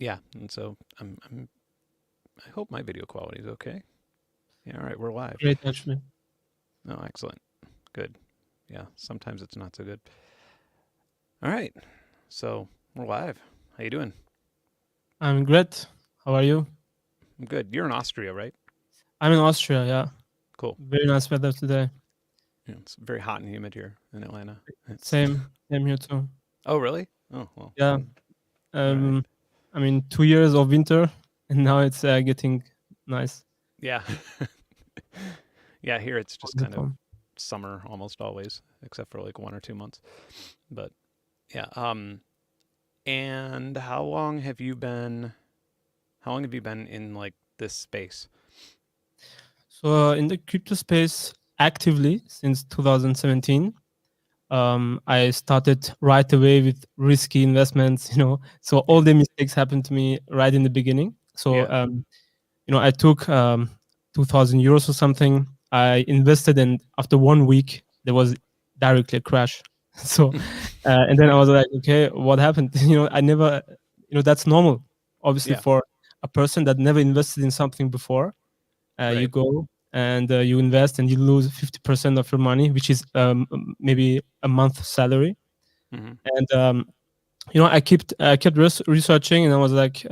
Yeah, and so I hope my video quality is okay. Yeah, all right, we're live. Great, actually. Oh, excellent. Good. Yeah, sometimes it's not so good. All right, so we're live. How you doing? I'm great. How are you? I'm good. You're in Austria, right? I'm in Austria, yeah. Cool. Very nice weather today. Yeah, it's very hot and humid here in Atlanta. It's Same here too. oh really? Oh well, Yeah. fun. All right. Um, 2 years of winter, and now it's getting nice. Yeah. Yeah, here it's just kind of Wonderful. summer almost always, except for like 1 or 2 months. But yeah. And how long have you been in like this space? So in the crypto space, actively since 2017, I started right away with risky investments. So all Yeah. the mistakes happened to me right in the beginning. So Yeah. I took 2,000 euros or something. I invested, and after 1 week, there was directly a crash. So, and then I was like, okay, what happened? I never, that's normal, obviously, Yeah. for a person that never invested in something before. You Right. go and you invest, and you lose 50% of your money, which is maybe a month salary. Hmm. And I kept researching, and I was like,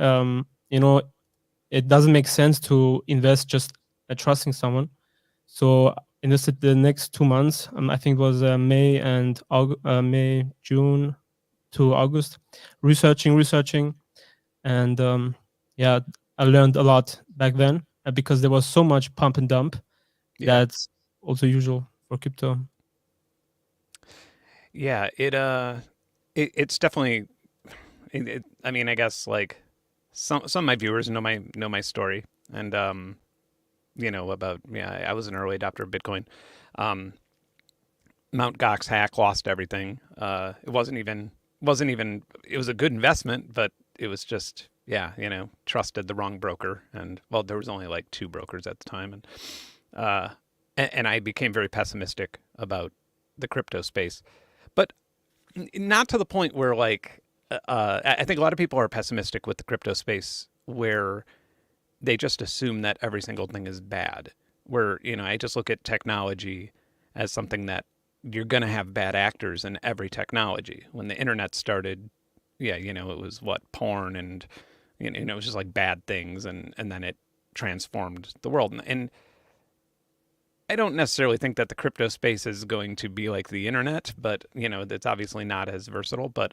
it doesn't make sense to invest just trusting someone. So invested the next 2 months. I think it was May, June to August, researching, and yeah, I learned a lot back then because there was so much pump and dump. Yeah. That's also usual for crypto. Yeah. It's definitely. I mean, I guess like some of my viewers know my story, and about yeah. I was an early adopter of Bitcoin. Um, Mount Gox hack, lost everything. It wasn't even it was a good investment, but it was just yeah, trusted the wrong broker, and well, there was only like two brokers at the time, uh, and I became very pessimistic about the crypto space, but not to the point where like I think a lot of people are pessimistic with the crypto space where they just assume that every single thing is bad. Where I just look at technology as something that you're going to have bad actors in every technology. When the internet started, yeah, it was what porn and it was just like bad things, and then it transformed the world. And I don't necessarily think that the crypto space is going to be like the internet, but it's obviously not as versatile. But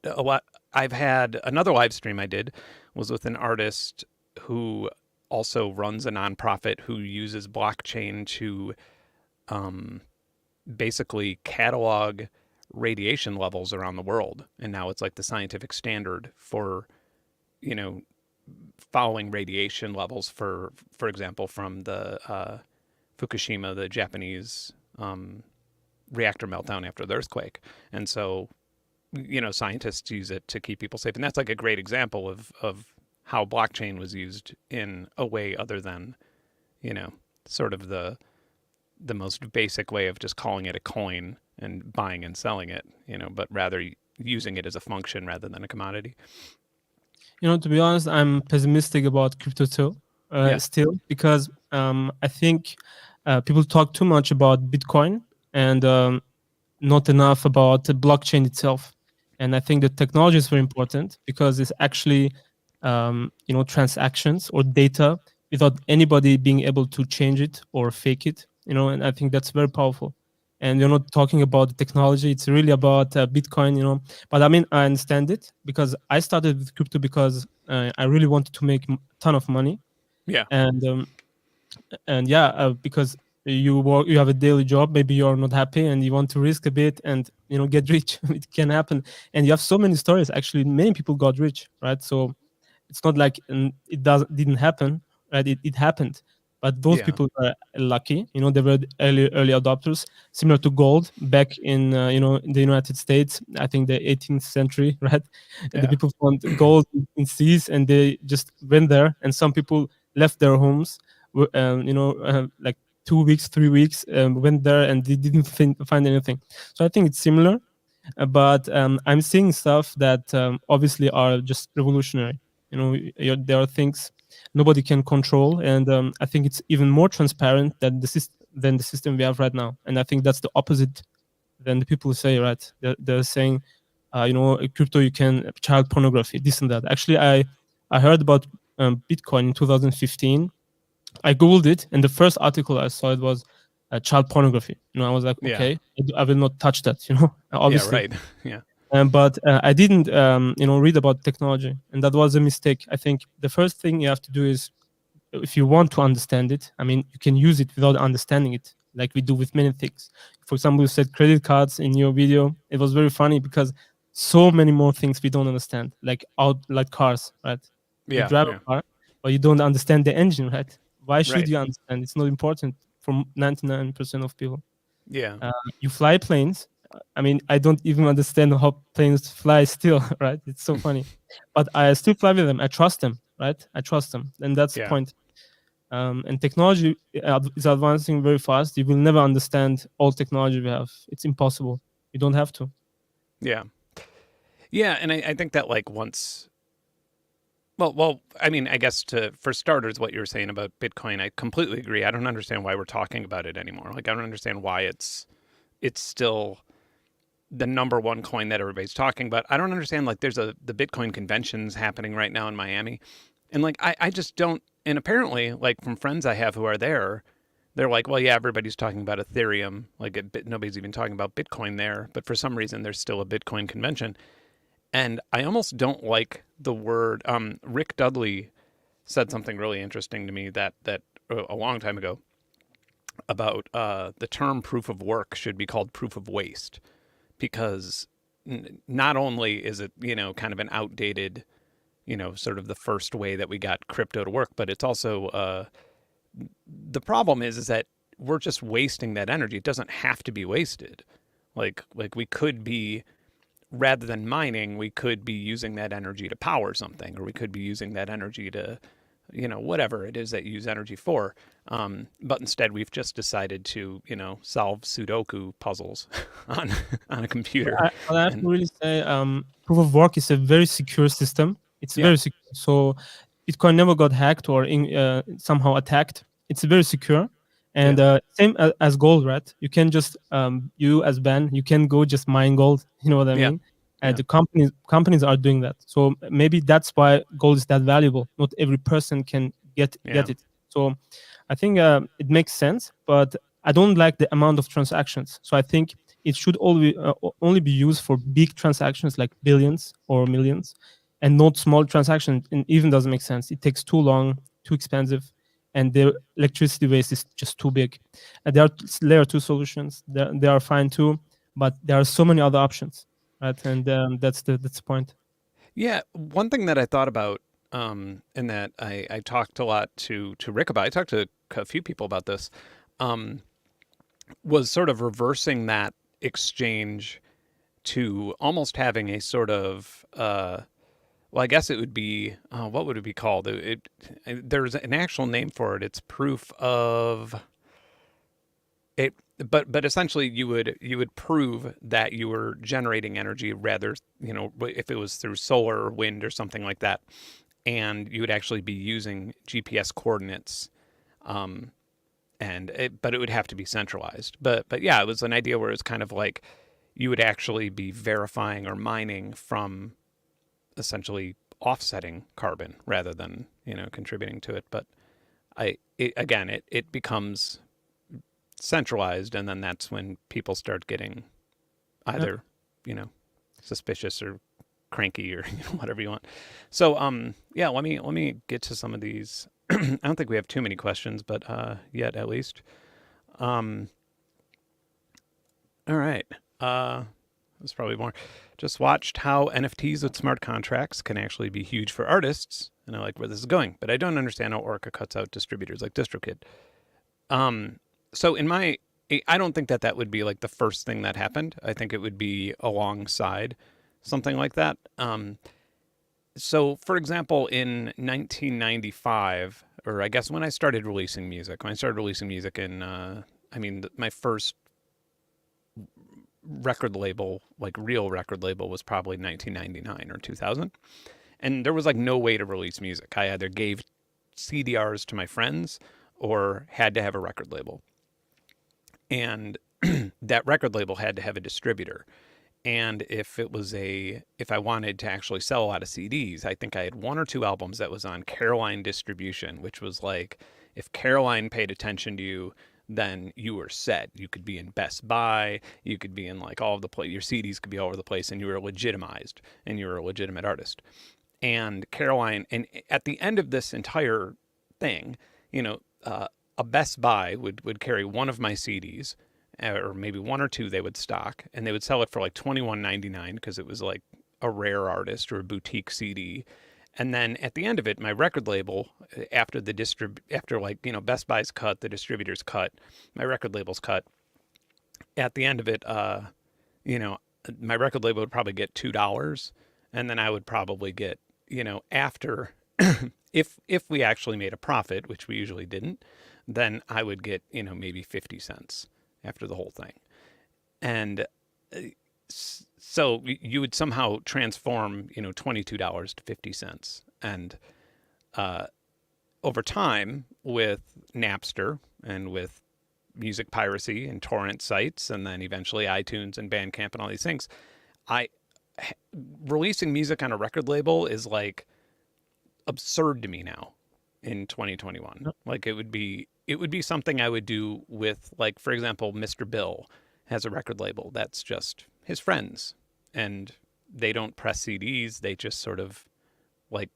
a lot. I've had another live stream I did was with an artist who also runs a nonprofit who uses blockchain to um, basically catalog radiation levels around the world, and now it's like the scientific standard for you know following radiation levels for example from the Fukushima, the Japanese reactor meltdown after the earthquake, and so scientists use it to keep people safe, and that's like a great example of how blockchain was used in a way other than you know sort of the most basic way of just calling it a coin and buying and selling it, but rather using it as a function rather than a commodity. To be honest, I'm pessimistic about crypto too, Yeah. still, because I think people talk too much about Bitcoin and not enough about the blockchain itself. And I think the technology is very important because it's actually, transactions or data without anybody being able to change it or fake it. And I think that's very powerful. And you're not talking about the technology; it's really about Bitcoin. But I mean, I understand it because I started with crypto because I really wanted to make a ton of money, Yeah. and yeah, because you have a daily job, maybe you're not happy and you want to risk a bit and get rich. It can happen, and you have so many stories. Actually, many people got rich, right? So it's not like didn't happen, right? It happened, but those Yeah. people are lucky. They were the early adopters, similar to gold back in in the United States. I think the 18th century, right? The Yeah. people found gold in seas and they just went there, and some people left their homes, like 2 weeks, 3 weeks, went there and they didn't find anything. So I think it's similar. But I'm seeing stuff that obviously are just revolutionary. You know, there are things nobody can control, and I think it's even more transparent than the system we have right now. And I think that's the opposite than the people say. Right? They're saying, crypto, you can child pornography, this and that. Actually, I heard about Bitcoin in 2015. I googled it, and the first article I saw it was child pornography. You know, I was like, Yeah. okay, I will not touch that. You know, Yeah. obviously. Right. Yeah. But I didn't, read about technology, and that was a mistake. I think the first thing you have to do is, if you want to understand it, I mean, you can use it without understanding it, like we do with many things. For example, you said credit cards in your video. It was very funny because so many more things we don't understand, like cars, right? You Yeah. drive Yeah. a car, but you don't understand the engine, right? Why should Right. you understand? It's not important for 99% of people. Yeah. Uh, you fly planes. I mean, I don't even understand how planes fly still, right? It's so funny. But I still fly with them. I trust them, right? I trust them. And that's the Yeah. point. And technology is advancing very fast. You will never understand all technology we have. It's impossible. You don't have to. Yeah. Yeah. And I think that like once well, I mean, I guess to for starters, what you were saying about Bitcoin, I completely agree. I don't understand why we're talking about it anymore. Like, I don't understand why it's still the number one coin that everybody's talking about. I don't understand. Like, there's the Bitcoin conventions happening right now in Miami, and like I just don't. And apparently, like from friends I have who are there, they're like, well, yeah, everybody's talking about Ethereum. Like, nobody's even talking about Bitcoin there. But for some reason, there's still a Bitcoin convention. And I almost don't like the word. Rick Dudley said something really interesting to me that a long time ago about the term proof of work should be called proof of waste because not only is it kind of an outdated sort of the first way that we got crypto to work, but it's also the problem is that we're just wasting that energy. It doesn't have to be wasted. Like we could be rather than mining, we could be using that energy to power something, or we could be using that energy to, whatever it is that you use energy for. But instead, we've just decided to, solve Sudoku puzzles on on a computer, I have to and really say, proof of work is a very secure system. It's yeah, very secure. So Bitcoin never got hacked or somehow attacked. It's very secure. And yeah, same as gold, right? You can just you as Ben, you can go just mine gold. You know what I yeah, mean? And yeah, the companies are doing that. So maybe that's why gold is that valuable. Not every person can yeah, get it. So I think it makes sense, but I don't like the amount of transactions. So I think it should only be used for big transactions like billions or millions, and not small transactions. And even doesn't make sense. It takes too long, too expensive, and the electricity waste is just too big. And there are layer two solutions. They are fine too, but there are so many other options, right? And that's the point. yeah. One thing that I thought about, and that I talked a lot to Rick about, I talked to a few people about this, um, was sort of reversing that exchange to almost having a sort of well, I guess it would be what would it be called? There's an actual name for it. It's proof of it, but essentially you would prove that you were generating energy rather if it was through solar or wind or something like that, and you would actually be using GPS coordinates. Um, but it would have to be centralized. But yeah, it was an idea where it's kind of like you would actually be verifying or mining from essentially offsetting carbon rather than contributing to it. But again, it becomes centralized, and then that's when people start getting Yeah. either you know suspicious or cranky or whatever you want. So yeah, let me get to some of these. I don't think we have too many questions, but yet at least. Um, all right. There's probably more. Just watched how NFTs with smart contracts can actually be huge for artists, and I like where this is going, but I don't understand how Orica cuts out distributors like DistroKid. Um, so I don't think that would be like the first thing that happened. I think it would be alongside something like that. So, for example, in 1995, or I guess when I started releasing music, in, I mean, my first record label, like real record label, was probably 1999 or 2000. And there was like no way to release music. I either gave CDRs to my friends or had to have a record label. And that record label had to have a distributor. And if I wanted to actually sell a lot of CDs, I think I had one or two albums that was on Caroline distribution, which was like, if Caroline paid attention to you, then you were set. You could be in Best Buy, you could be in like all of the place, your CDs could be all over the place, and you were legitimized and you were a legitimate artist. And Caroline, and at the end of this entire thing, you know, a Best Buy would carry one of my CDs, or maybe one or two they would stock, and they would sell it for like $21.99 because it was like a rare artist or a boutique CD. And then at the end of it, my record label, after like, you know, Best Buy's cut, the distributor's cut, my record label's cut. At the end of it, you know, my record label would probably get $2, and then I would probably get, you know, after if we actually made a profit, which we usually didn't, then I would get, you know, maybe 50 cents after the whole thing. And so you would somehow transform, you know, $22 to 50 cents. And over time, with Napster and with music piracy and torrent sites, and then eventually iTunes and Bandcamp and all these things, I releasing music on a record label is like absurd to me now in 2021. Yep. Like it would be something I would do with, like, for example, Mr. Bill has a record label that's just his friends, and they don't press CDs, they just sort of like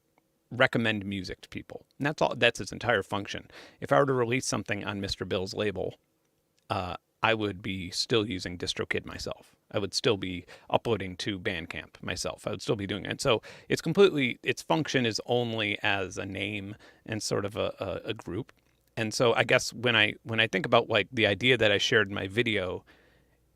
recommend music to people. And that's all, that's its entire function. If I were to release something on Mr. Bill's label, I would be still using DistroKid myself. I would still be uploading to Bandcamp myself. I would still be doing it. And so it's completely, its function is only as a name and sort of a group. And so I guess when I think about like the idea that I shared in my video,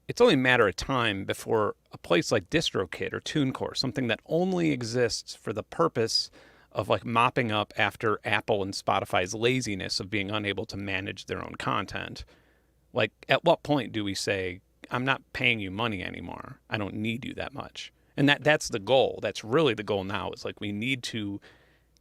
it's only a matter of time before a place like DistroKid or TuneCore, something that only exists for the purpose of like mopping up after Apple and Spotify's laziness of being unable to manage their own content. Like, at what point do we say, I'm not paying you money anymore, I don't need you that much? And that's the goal. That's really the goal now, is like we need to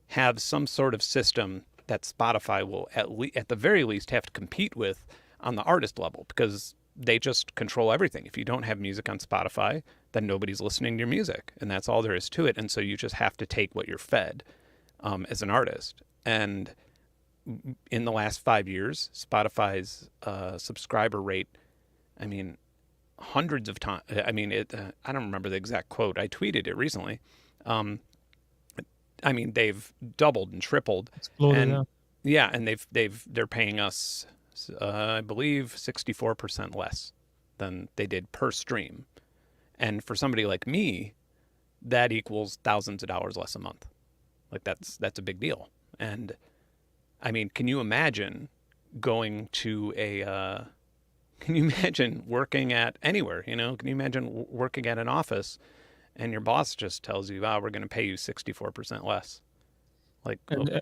have some sort of system that Spotify will at the very least have to compete with on the artist level, because they just control everything. If you don't have music on Spotify, then nobody's listening to your music, and that's all there is to it. And so you just have to take what you're fed as an artist. And in the last 5 years, Spotify's subscriber rate, I mean, hundreds of times. I mean, I don't remember the exact quote. I tweeted it recently. I mean, they've doubled and tripled, Exploded, and yeah. yeah, and they're paying us, I believe, 64% less than they did per stream. And for somebody like me, that equals thousands of dollars less a month. Like that's a big deal. And I mean, can you imagine going to a? Can you imagine working at anywhere? You know, can you imagine working at an office, and your boss just tells you, "Oh, we're going to pay you 64% less." Like, And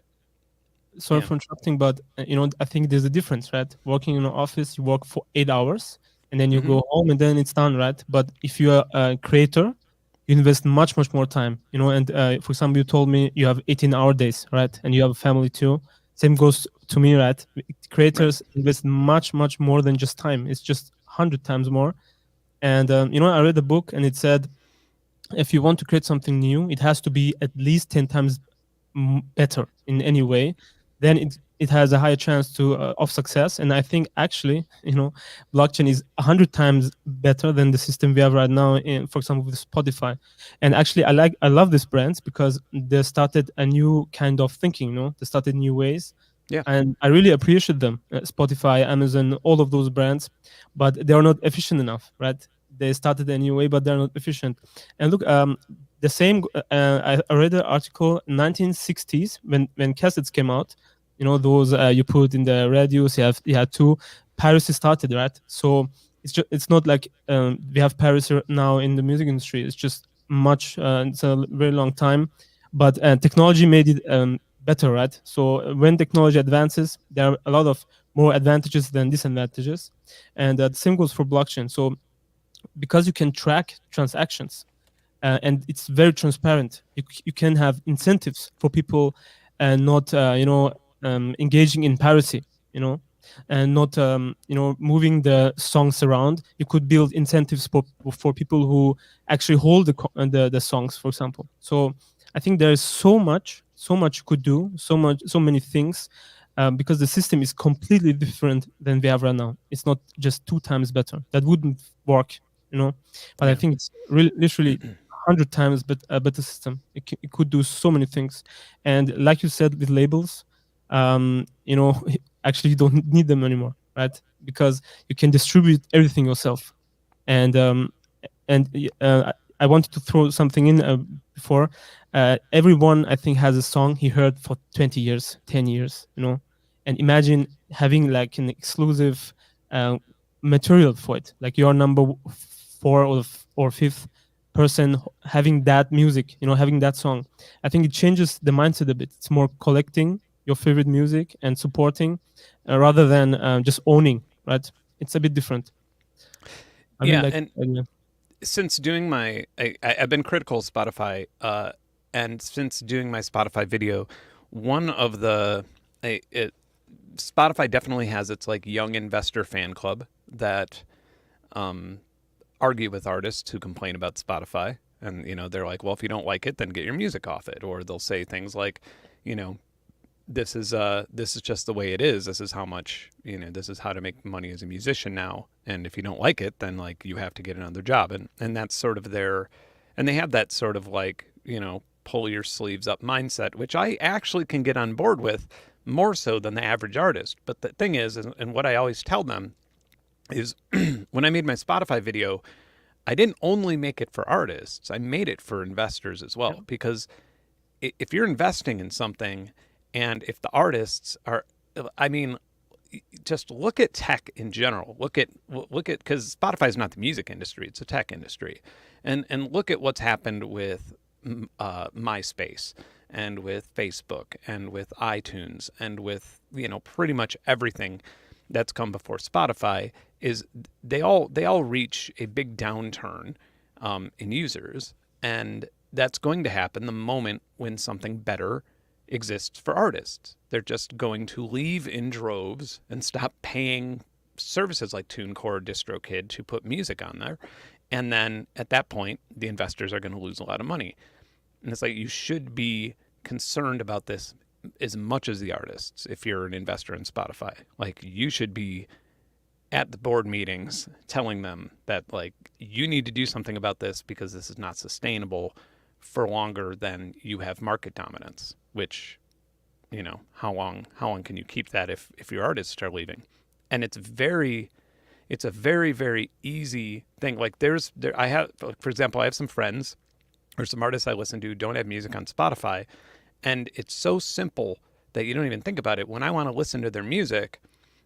sorry yeah, for interrupting, but you know, I think there's a difference, right? Working in an office, you work for 8 hours, and then you mm-hmm. go home, and then it's done, right? But if you are a creator, you invest much, much more time, you know. And for example, you told me you have 18-hour days, right? And you have a family too. Same goes to me, right? Right, Creators invest much, much more than just time. It's just 100 times more. And you know, I read a book, and it said if you want to create something new, it has to be at least 10 times better in any way. Then it has a higher chance to of success. And I think actually, you know, blockchain is 100 times better than the system we have right now, in, for example, with Spotify. And actually, I love these brands because they started a new kind of thinking, you know, they started new ways. yeah, And I really appreciate them, Spotify, Amazon, all of those brands, but they are not efficient enough, right? They started a new way, but they're not efficient. And look, the same. I read an article 1960s when cassettes came out. You know, those you put in the radios. You had two. Piracy started, right? So it's not like we have piracy now in the music industry. It's just much. It's a very long time, but technology made it better, right? So when technology advances, there are a lot of more advantages than disadvantages, and the same goes for blockchain. So because you can track transactions, and it's very transparent. You can have incentives for people not engaging in piracy, you know, and not moving the songs around. You could build incentives for people who actually hold the songs, for example. So I think there's so much you could do, so many things, because the system is completely different than we have right now. It's not just 2 times better. That wouldn't work, you know. But I Yeah. think it's really literally 100 times a better system. It could do so many things, and like you said with labels, actually you don't need them anymore, right? Because you can distribute everything yourself. And I wanted to throw something in before. Everyone, I think, has a song he heard for 20 years, 10 years, and imagine having like an exclusive uh, material for it, like your number four or fifth person having that music, having that song. I think it changes the mindset a bit. It's more collecting your favorite music and supporting, rather than just owning, right? It's a bit different. I really Yeah, like and the idea. since doing I've been critical of Spotify, and since doing my Spotify video, one of the Spotify definitely has its like young investor fan club that um, argue with artists who complain about Spotify, and they're like, well, if you don't like it, then get your music off it, or they'll say things like, you know, this is just the way it is. This is how much this is how to make money as a musician now. And if you don't like it, then like you have to get another job. And that's sort of their, and they have that sort of like pull your sleeves up mindset, which I actually can get on board with more so than the average artist. But the thing is, and what I always tell them is, when I made my Spotify video, I didn't only make it for artists. I made it for investors as Yeah. well, because if you're investing in something, and if the artists are, I mean, just look at tech in general. Look at because Spotify is not the music industry; it's a tech industry, and look at what's happened with MySpace and with Facebook and with iTunes and with pretty much everything that's come before Spotify. Is they all reach a big downturn in users, and that's going to happen the moment when something better exists for artists. They're just going to leave in droves and stop paying services like TuneCore or DistroKid to put music on there. And then at that point, the investors are going to lose a lot of money. And it's like, you should be concerned about this as much as the artists if you're an investor in Spotify. Like, you should be at the board meetings telling them that like you need to do something about this because this is not sustainable for longer than you have market dominance, which how long can you keep that if your artists are leaving? And it's a very, very easy thing. Like, I have, for example, I have some friends or some artists I listen to don't have music on Spotify, and it's so simple that you don't even think about it. When I want to listen to their music,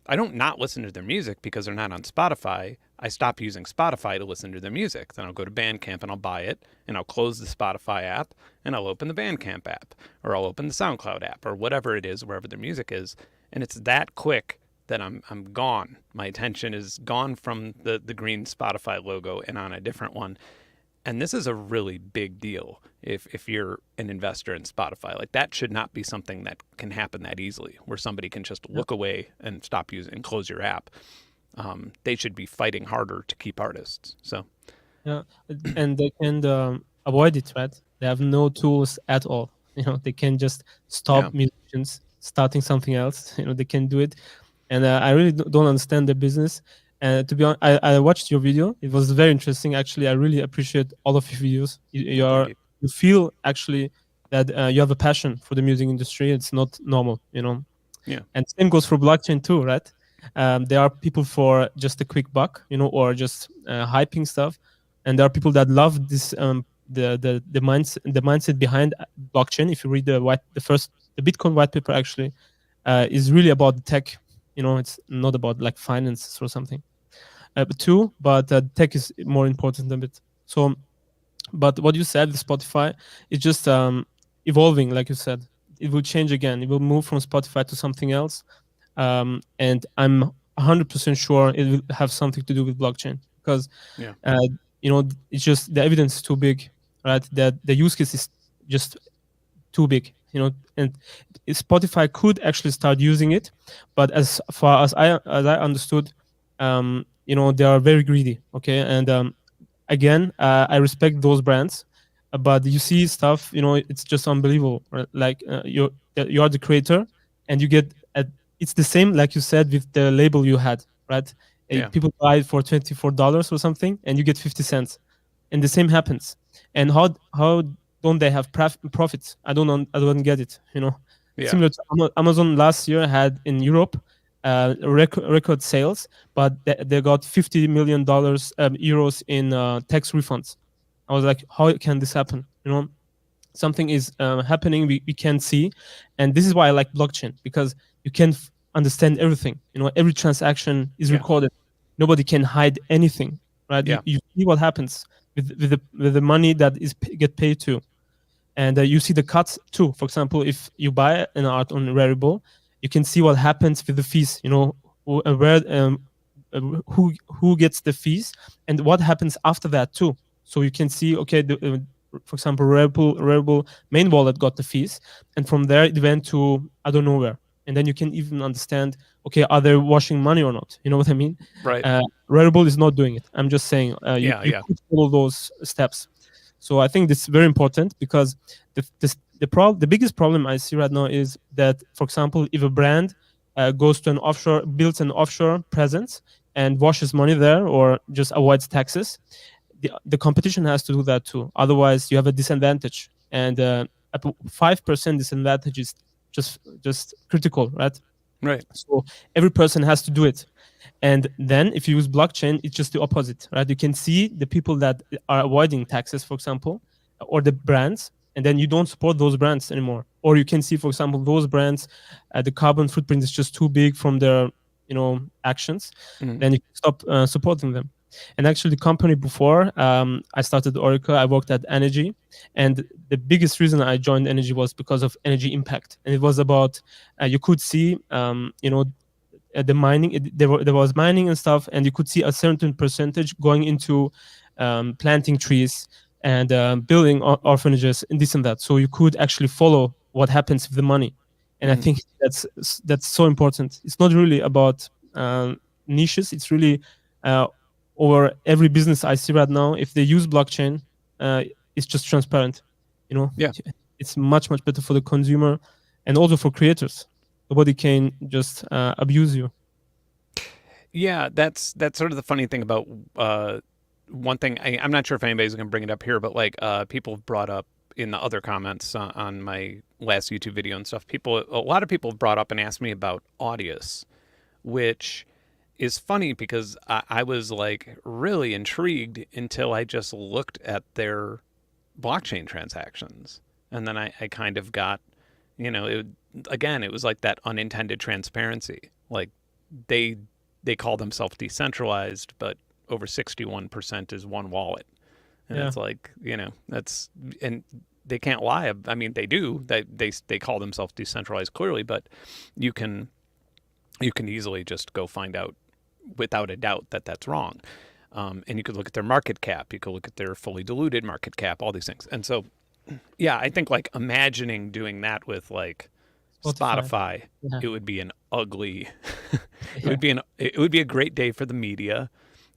I don't not listen to their music because they're not on Spotify. I stop using Spotify to listen to their music. Then I'll go to Bandcamp and I'll buy it, and I'll close the Spotify app and I'll open the Bandcamp app, or I'll open the SoundCloud app, or whatever it is, wherever their music is. And it's that quick that I'm gone. My attention is gone from the green Spotify logo and on a different one. And this is a really big deal if you're an investor in Spotify. Like, that should not be something that can happen that easily, where somebody can just look away and stop using and close your app. They should be fighting harder to keep artists. So Yeah, and they can avoid it, right? They have no tools at all. They can just yeah, stop musicians starting something else. They can do it, and I really don't understand the business. And to be honest, I watched your video. It was very interesting. Actually, I really appreciate all of your videos. well, thank you. You feel actually that you have a passion for the music industry. It's not normal. Yeah, And same goes for blockchain too, right? There are people for just a quick buck, or just hyping stuff, and there are people that love this the mindset behind blockchain. If you read the Bitcoin white paper, actually, is really about the tech. It's not about like finances or something. But tech is more important than it. So, but what you said, the Spotify, is just evolving, like you said. It will change again. It will move from Spotify to something else, and I'm 100% sure it will have something to do with blockchain. because Yeah. uh, it's just the evidence is too big, right? That the use case is just too big, and Spotify could actually start using it, but as far as I understood, they are very greedy. Okay, and again, I respect those brands, but you see stuff, it's just unbelievable. Right? Like you are the creator, and you get it's the same like you said with the label you had, right? Yeah. People buy it for $24 or something, and you get 50 cents, and the same happens. And how don't they have profits? I don't get it. Yeah. Similar to Amazon last year had in Europe record sales, but they got $50 million euros in tax refunds. I was like, how can this happen? Something is happening we can't see, and this is why I like blockchain, because you can understand everything. Every transaction is Yeah. recorded. Nobody can hide anything, right? you, Yeah. you see what happens with the money that is get paid to, and you see the cuts too. For example, if you buy an art on Rarible, you can see what happens with the fees. Where who gets the fees and what happens after that too. So you can see, okay, for example, Rarible main wallet got the fees, and from there it went to I don't know where, and then you can even understand, okay, are they washing money or not? You know what I mean? Right. Rarible is not doing it. I'm just saying you Yeah. you Yeah. could follow those steps. So I think this is very important, because the biggest problem I see right now is that, for example, if a brand goes to an offshore, builds an offshore presence and washes money there or just avoids taxes, the competition has to do that too. Otherwise, you have a disadvantage, and a 5% disadvantage is just critical, right? Right. So every person has to do it. And then if you use blockchain, it's just the opposite, right? You can see the people that are avoiding taxes, for example, or the brands, and then you don't support those brands anymore. Or you can see, for example, those brands, the carbon footprint is just too big from their, actions. Mhm. Then you can stop supporting them. And actually, the company before I started Orica, I worked at Energy, and the biggest reason I joined Energy was because of energy impact, and it was about you could see, the mining, there was mining and stuff, and you could see a certain percentage going into planting trees and building orphanages and this and that, so you could actually follow what happens with the money. And I Mhm. think that's so important. It's not really about niches. It's really uh, over every business I see right now, if they use blockchain, uh, it's just transparent. you know Yeah. it's much better for the consumer and also for creators. Nobody can just abuse you. Yeah, that's sort of the funny thing about one thing. I'm not sure if anybody's going to bring it up here, but like people have brought up in the other comments on my last YouTube video and stuff. A lot of people have brought up and asked me about Audius, which is funny because I was like really intrigued until I just looked at their blockchain transactions, and then I kind of got, again, it was like that unintended transparency. Like they they call themselves decentralized, but over 61% is one wallet. And Yeah. it's like, that's, and they can't lie. I mean, they do. They call themselves decentralized clearly, but you can easily just go find out without a doubt that that's wrong. And you could look at their market cap. You could look at their fully diluted market cap. All these things. And so, yeah, I think like imagining doing that with like Spotify. Spotify, Yeah. it would be an ugly. Yeah. It would be a great day for the media,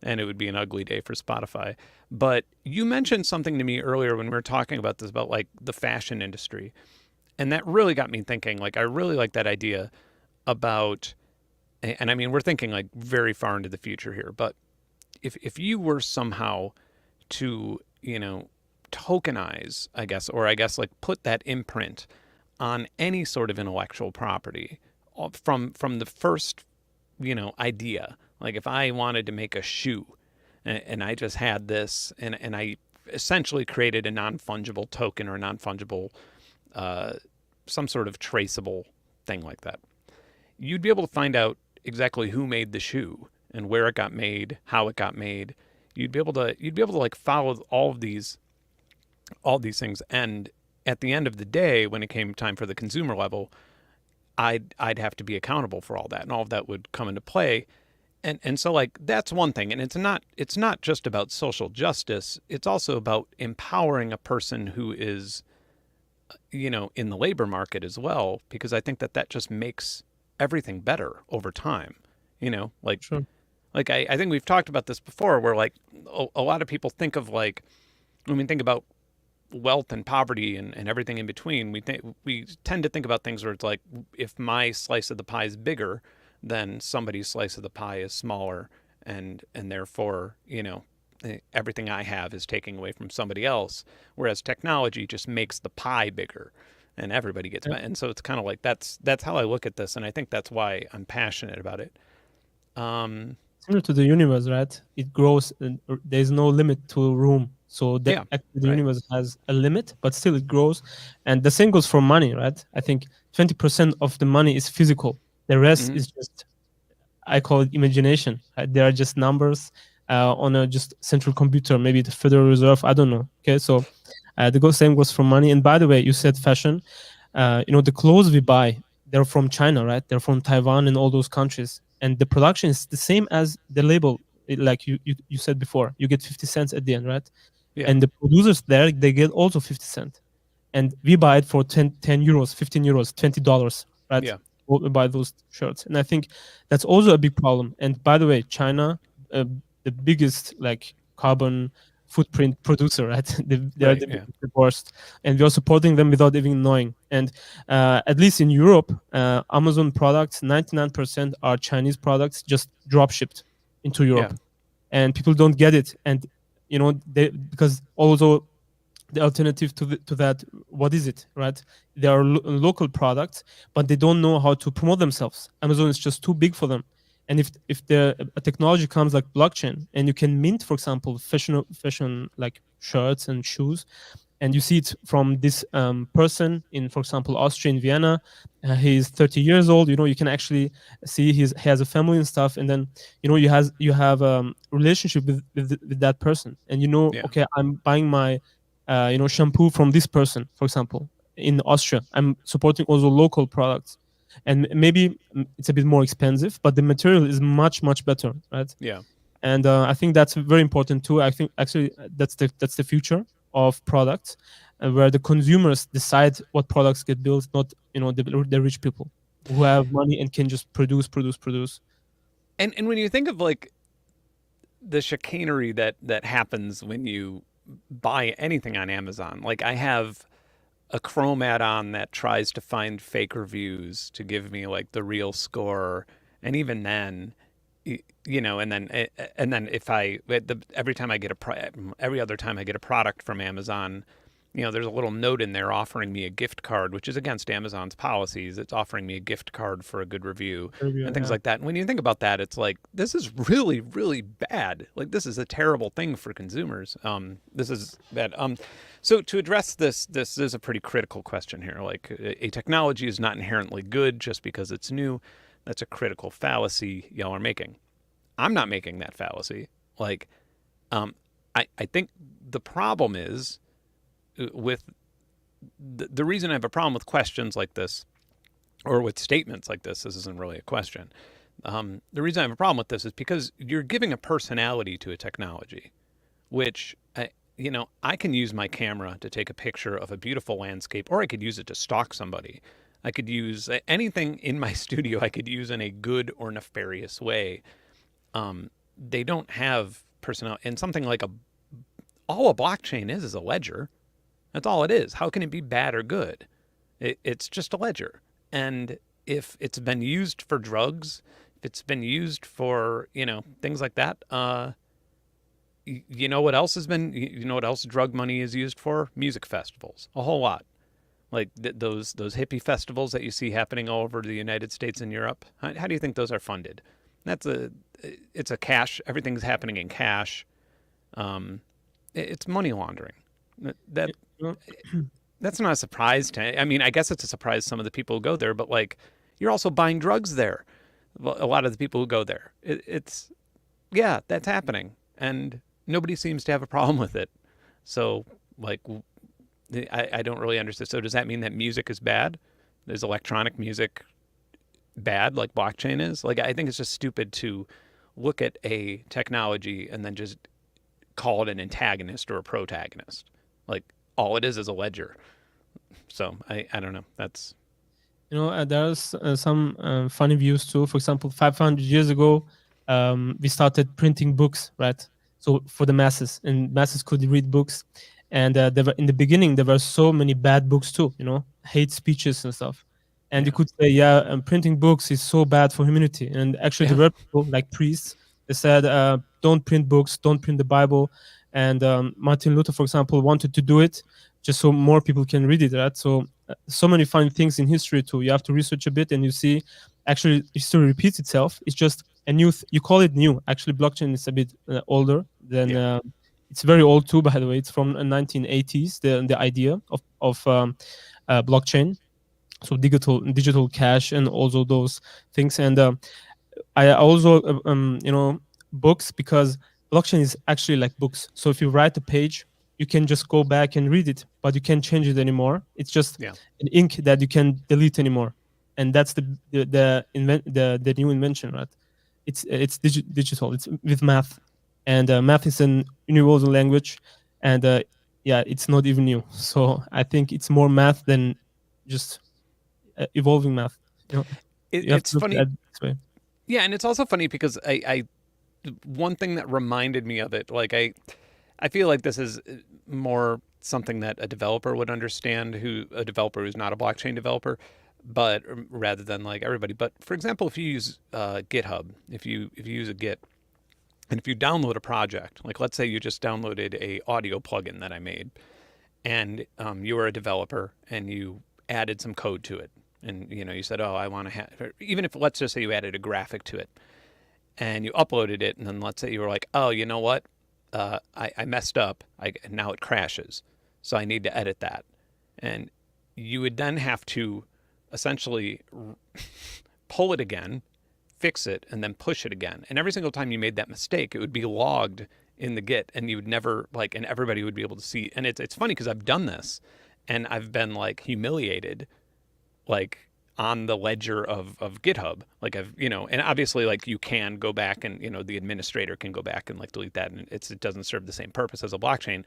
and it would be an ugly day for Spotify. But you mentioned something to me earlier when we were talking about this, about like the fashion industry, and that really got me thinking. Like I really like that idea about, and I mean we're thinking like very far into the future here, but if you were somehow to tokenize, I guess like put that imprint on any sort of intellectual property from the first idea. Like if I wanted to make a shoe, and I just had this, and I essentially created a non-fungible token or a non-fungible uh, some sort of traceable thing like that, you'd be able to find out exactly who made the shoe and where it got made, how it got made. You'd be able to like follow all these things. And at the end of the day, when it came time for the consumer level, I'd have to be accountable for all that, and all of that would come into play. and so like that's one thing, and it's not just about social justice. It's also about empowering a person who is, in the labor market as well, because I think that that just makes everything better over time. You know, like Sure. like I think we've talked about this before, where like a lot of people think of like when we think about wealth and poverty and everything in between, we tend to think about things where it's like if my slice of the pie is bigger, then somebody's slice of the pie is smaller, and therefore everything I have is taking away from somebody else. Whereas technology just makes the pie bigger, and everybody gets Yeah. and so it's kind of like that's how I look at this, and I think that's why I'm passionate about it. Um, Similar to the universe, right? It grows, and there's no limit to room. So yeah, actually the right, universe has a limit, but still it grows. And the same goes for money, right? I think 20% of the money is physical. The rest hmm is just, I call it imagination. They are just numbers on a just central computer, maybe the Federal Reserve. I don't know. Okay, so same goes for money. And by the way, you said fashion. The clothes we buy, they're from China, right? They're from Taiwan and all those countries, and the production is the same as the label. Like you said before, you get 50 cents at the end, right? yeah, And the producers there, they get also 50 cents, and we buy it for 10 euros, 15 euros, $20, right? yeah, We buy those shirts, and I think that's also a big problem. And by the way, China, uh, the biggest like carbon footprint producer, right? They are right, the yeah, biggest, the worst, and we are supporting them without even knowing. And at least in Europe, Amazon products, 99% are Chinese products, just drop shipped into yeah, Europe, and people don't get it. And they, because also the alternative to that, what is it, right? They are local products, but they don't know how to promote themselves. Amazon is just too big for them. And if the a technology comes like blockchain, and you can mint, for example, fashion like shirts and shoes, and you see it from this person in, for example, Austria, in Vienna. He's 30 years old. You can actually see he has a family and stuff, and then you have relationship with that person, and yeah, okay, I'm buying my shampoo from this person, for example, in Austria. I'm supporting also local products, and maybe it's a bit more expensive, but the material is much better, right? yeah. And I think that's very important too. I think actually that's the future of products, where the consumers decide what products get built, not the rich people who have money and can just produce. And when you think of like the chicanery that happens when you buy anything on Amazon, like I have a Chrome add-on that tries to find fake reviews to give me like the real score, and even then, and then if every time I get every other time I get a product from Amazon, there's a little note in there offering me a gift card, which is against Amazon's policies. It's offering me a gift card for a good review and things Yeah. like that. And when you think about that, it's like this is really, really bad. Like this is a terrible thing for consumers. This is bad. So to address this is a pretty critical question here. Like a technology is not inherently good just because it's new. That's a critical fallacy y'all are making. I'm not making that fallacy. Like, um, I think the problem is with the reason I have a problem with questions like this or with statements like this isn't really a question. The reason I have a problem with this is because you're giving a personality to a technology, which I can use my camera to take a picture of a beautiful landscape, or I could use it to stalk somebody. I could use anything in my studio. I could use in a good or nefarious way. They don't have personality, and something like all a blockchain is a ledger. That's all it is. How can it be bad or good? It's just a ledger. And if it's been used for drugs, if it's been used for, things like that, you know what else has been, you know what else drug money is used for? Music festivals, a whole lot. Like those hippie festivals that you see happening all over the United States and Europe. How do you think those are funded? That's it's a cash. Everything's happening in cash. Um, it's money laundering. That Yeah, you that's not a surprise to. I mean, I guess it's a surprise to some of the people who go there, but like, you're also buying drugs there. Well, a lot of the people who go there, it's yeah, that's happening, and nobody seems to have a problem with it. So, like, I don't really understand. So, does that mean that music is bad? Is electronic music bad, like blockchain is? Like, I think it's just stupid to look at a technology and then just call it an antagonist or a protagonist. Like all it is a ledger. So I don't know. That's There's some funny views too. For example, 500 years ago, we started printing books, right? So for the masses, and masses could read books. And there were, in the beginning, there were so many bad books too, hate speeches and stuff. And you yeah. could say, yeah, printing books is so bad for humanity. And actually, Yeah. there were people like priests. They said, don't print books, don't print the Bible. And Martin Luther, for example, wanted to do it just so more people can read it, right? So many funny things in history too. You have to research a bit, and you see actually history repeats itself. It's just a new. You call it new. Actually, blockchain is a bit older than. Yeah. It's very old too, by the way. It's from 1980s. The idea of blockchain, so digital cash and also those things. And I also, books, because blockchain is actually like books. So if you write a page, you can just go back and read it, but you can't change it anymore. It's just Yeah. an ink that you can delete anymore, and that's the new invention, right? It's digital. It's with math, and math is an universal language, and yeah, it's not even new. So I think it's more math than just evolving math. You know, you have to It's look at funny. it this way. Yeah, and it's also funny because I one thing that reminded me of it, like I feel like this is more something that a developer would understand, who a developer who's not a blockchain developer, but rather than like everybody. But for example, if you use GitHub, if you use a Git, and if you download a project, like let's say you just downloaded a audio plugin that I made, and you were a developer and you added some code to it, and you said, oh, I want to have, even if let's just say you added a graphic to it, and you uploaded it, and then let's say you were like, oh, you know what, I messed up, now it crashes, so I need to edit that, and you would then have to essentially pull it again, fix it, and then push it again. And every single time you made that mistake, it would be logged in the Git, and you would never like, and everybody would be able to see. And it's funny because I've done this, and I've been like humiliated, like on the ledger of GitHub. Like and obviously like you can go back and the administrator can go back and like delete that, and it doesn't serve the same purpose as a blockchain.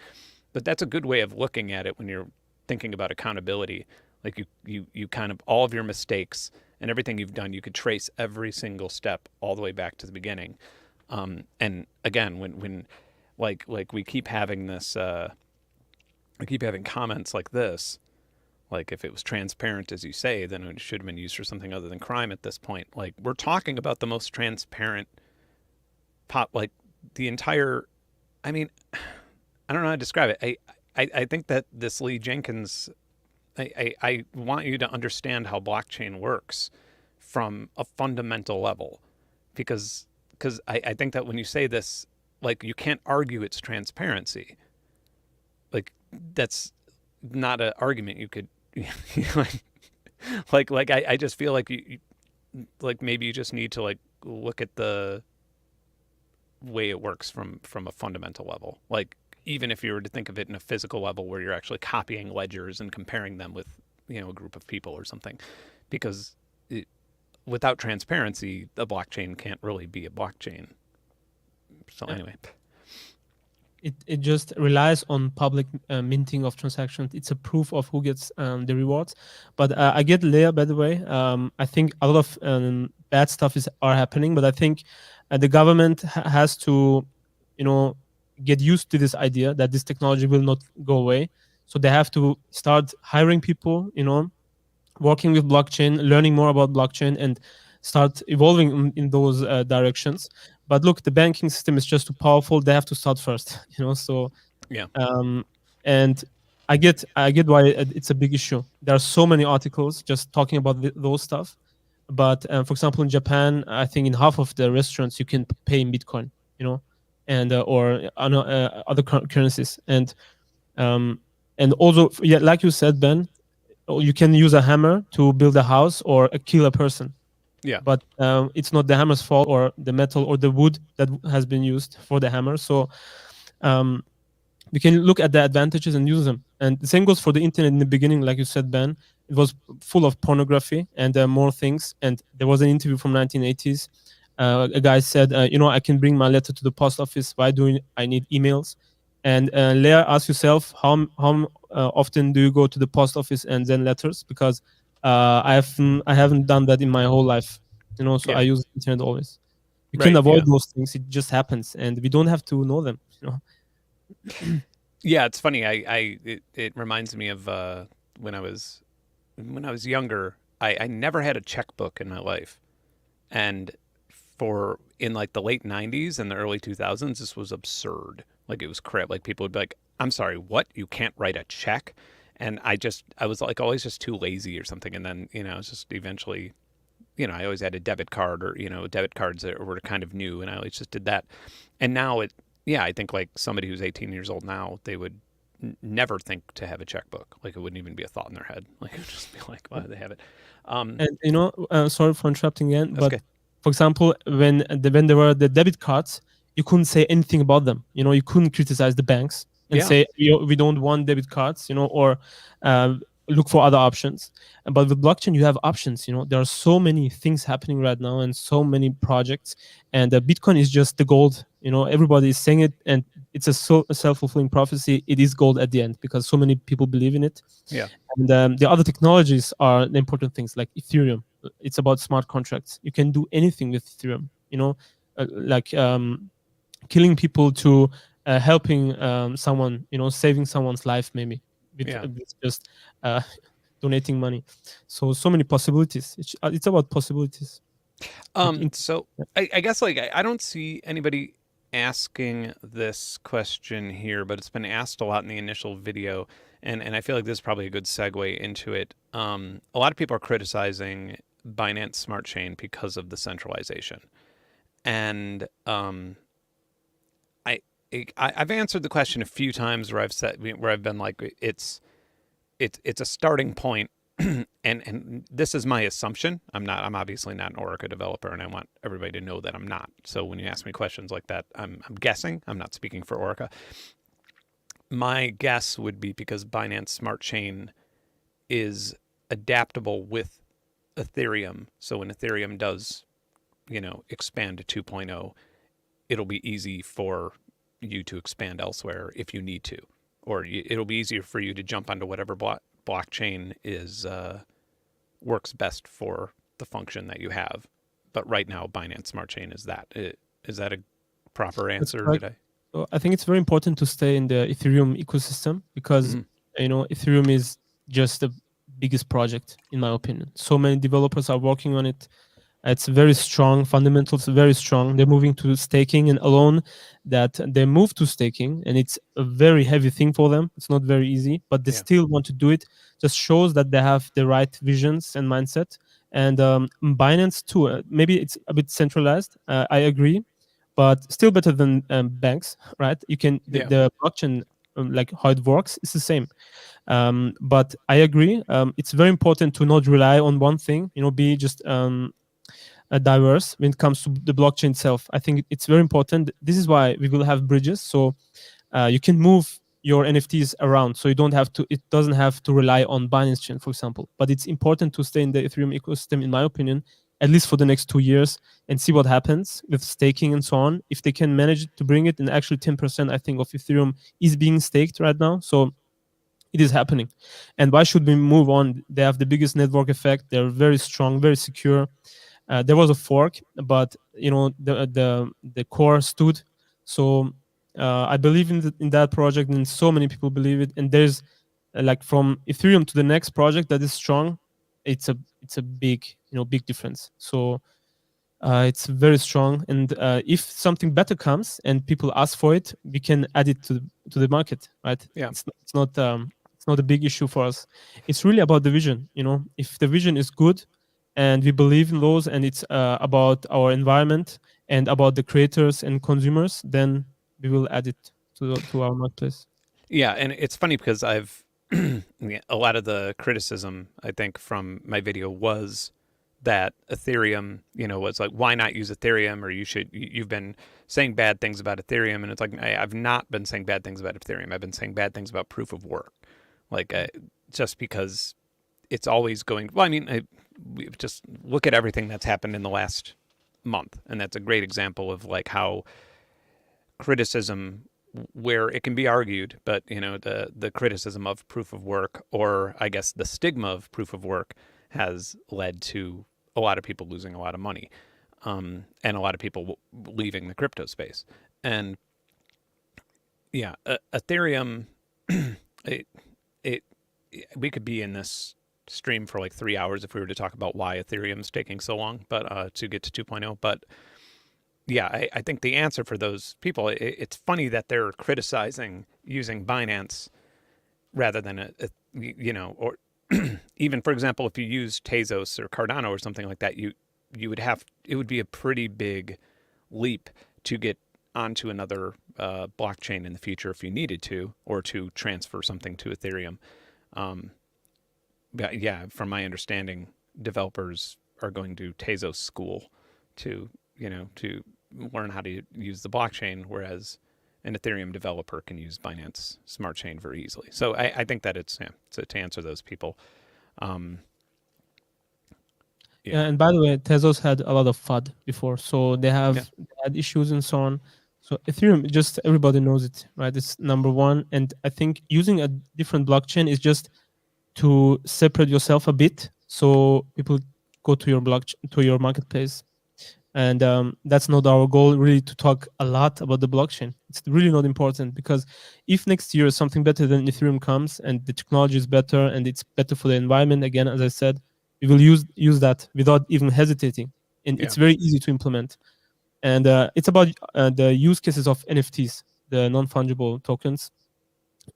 But that's a good way of looking at it when you're thinking about accountability. Like you kind of, all of your mistakes and everything you've done, you could trace every single step all the way back to the beginning. And again, when like we keep having this, we keep having comments like this. Like if it was transparent, as you say, then it should have been used for something other than crime at this point. Like we're talking about the most transparent like the entire. I mean, I don't know how to describe it. I think that this Lee Jenkins. I want you to understand how blockchain works from a fundamental level, because I think that when you say this, like you can't argue its transparency. Like that's not an argument you could like I just feel like you like maybe you just need to like look at the way it works from a fundamental level. Like even if you were to think of it in a physical level where you're actually copying ledgers and comparing them with a group of people or something, because without transparency, a blockchain can't really be a blockchain. So anyway, it just relies on public minting of transactions. It's a proof of who gets the rewards. But I get Leah, by the way. I think a lot of bad stuff are happening, but I think the government has to, get used to this idea that this technology will not go away. So they have to start hiring people, working with blockchain, learning more about blockchain, and start evolving in those directions. But look, the banking system is just too powerful. They have to start first, So, yeah, and I get why it's a big issue. There are so many articles just talking about those stuff. But for example, in Japan, I think in half of the restaurants you can pay in Bitcoin, and or other currencies, and also, yeah, like you said, Ben, you can use a hammer to build a house or kill a person, yeah, but it's not the hammer's fault or the metal or the wood that has been used for the hammer. So we can look at the advantages and use them. And the same goes for the internet. In the beginning, like you said, Ben, it was full of pornography and more things. And there was an interview from 1980s A guy said, I can bring my letter to the post office. Why do I need emails? And Leah, ask yourself, how often do you go to the post office and send letters? Because I haven't done that in my whole life. So I Yeah. use internet always. You can Right. avoid Yeah. those things. It just happens, and we don't have to know them. Yeah. It's funny. It reminds me of when I was younger. I never had a checkbook in my life, and for in like the late '90s and the early 2000s, this was absurd. Like it was crap. Like people would be like, "I'm sorry, what? You can't write a check?" And I was like always just too lazy or something. And then it's just eventually I always had a debit card or debit cards that were kind of new, and I always just did that. And now yeah, I think like somebody who's 18 years old now, they would never think to have a checkbook. Like it wouldn't even be a thought in their head. Like it would just be like, why do they have it? And sorry for interrupting again, That's but okay. for example, when there were the debit cards, you couldn't say anything about them. You couldn't criticize the banks and Yeah, say we don't want debit cards, or uh, look for other options. But with blockchain, you have options. There are so many things happening right now and so many projects, and Bitcoin is just the gold. Everybody is saying it, and it's a self-fulfilling prophecy. It is gold at the end because so many people believe in it. yeah, And the other technologies are the important things like Ethereum. It's about smart contracts. You can do anything with Ethereum, like killing people to helping someone, saving someone's life maybe yeah. with just uh, donating money. So many possibilities. It's about possibilities. Like So I guess like I don't see anybody asking this question here, but it's been asked a lot in the initial video, and I feel like this is probably a good segue into it. A lot of people are criticizing Binance Smart Chain because of the centralization, and I, I've answered the question a few times where I've been like it's a starting point, and this is my assumption. I'm obviously not an Orica developer, and I want everybody to know that I'm not. So when you ask me questions like that, I'm guessing. I'm not speaking for Orica. My guess would be because Binance Smart Chain is adaptable with Ethereum. So when Ethereum does, expand to 2.0, it'll be easy for you to expand elsewhere if you need to, or it'll be easier for you to jump onto whatever blockchain is works best for the function that you have. But right now, Binance Smart Chain is that. Is that a proper That's answer? correct. Did I? So I think it's very important to stay in the Ethereum ecosystem because Mm-hmm. Ethereum is just the biggest project in my opinion. So many developers are working on it. It's very strong, fundamentals very strong. They're moving to staking, and alone that they move to staking, and it's a very heavy thing for them. It's not very easy, but they Yeah. still want to do it. Just shows that they have the right visions and mindset. And Binance too. Maybe it's a bit centralized. I agree, but still better than banks, right? You can Yeah. the blockchain, like how it works, is the same. But I agree. It's very important to not rely on one thing. Be just diverse when it comes to the blockchain itself. I think it's very important. This is why we will have bridges, so you can move your NFTs around, so you don't have to. It doesn't have to rely on Binance Chain, for example. But it's important to stay in the Ethereum ecosystem, in my opinion, at least for the next 2 years, and see what happens with staking and so on. If they can manage to bring it, and actually 10%, I think, of Ethereum is being staked right now. So it is happening. And why should we move on? They have the biggest network effect. They're very strong, very secure. There was a fork, but the core stood. So I believe in that project, and so many people believe it. And there's like from Ethereum to the next project that is strong, it's a big difference. So it's very strong, and if something better comes and people ask for it, we can add it to the market, right? Yeah. It's not a big issue for us. It's really about the vision. If the vision is good, and we believe in those, and it's about our environment and about the creators and consumers, then we will add it to our marketplace. Yeah, and it's funny because yeah, a lot of the criticism I think from my video was that Ethereum, was like, why not use Ethereum? Or you've been saying bad things about Ethereum, and it's like I've not been saying bad things about Ethereum. I've been saying bad things about proof of work, like just because it's always going. Well, I mean, we just look at everything that's happened in the last month, and that's a great example of like how criticism, where it can be argued, but the criticism of proof of work, or I guess the stigma of proof of work, has led to a lot of people losing a lot of money, and a lot of people leaving the crypto space. And yeah, Ethereum, it, it we could be in this stream for like 3 hours if we were to talk about why Ethereum's taking so long, but to get to 2.0. But yeah, I think the answer for those people, it's funny that they're criticizing using Binance rather than or even, for example, if you use Tezos or Cardano or something like that, you would have, it would be a pretty big leap to get onto another blockchain in the future if you needed to, or to transfer something to Ethereum. But yeah, from my understanding, developers are going to Tezos school to to learn how to use the blockchain, whereas an Ethereum developer can use Binance Smart Chain very easily. So I think that it's, yeah, to answer those people. Um, Yeah, yeah, and by the way, Tezos had a lot of FUD before, so they yeah, had issues and so on. So Ethereum, just everybody knows it, right? It's number one, and I think using a different blockchain is just to separate yourself a bit, so people go to your to your marketplace. And that's not our goal, really, to talk a lot about the blockchain. It's really not important, because if next year something better than Ethereum comes and the technology is better and it's better for the environment, again, as I said, we will use that without even hesitating, and yeah, it's very easy to implement. And it's about the use cases of NFTs, the non-fungible tokens.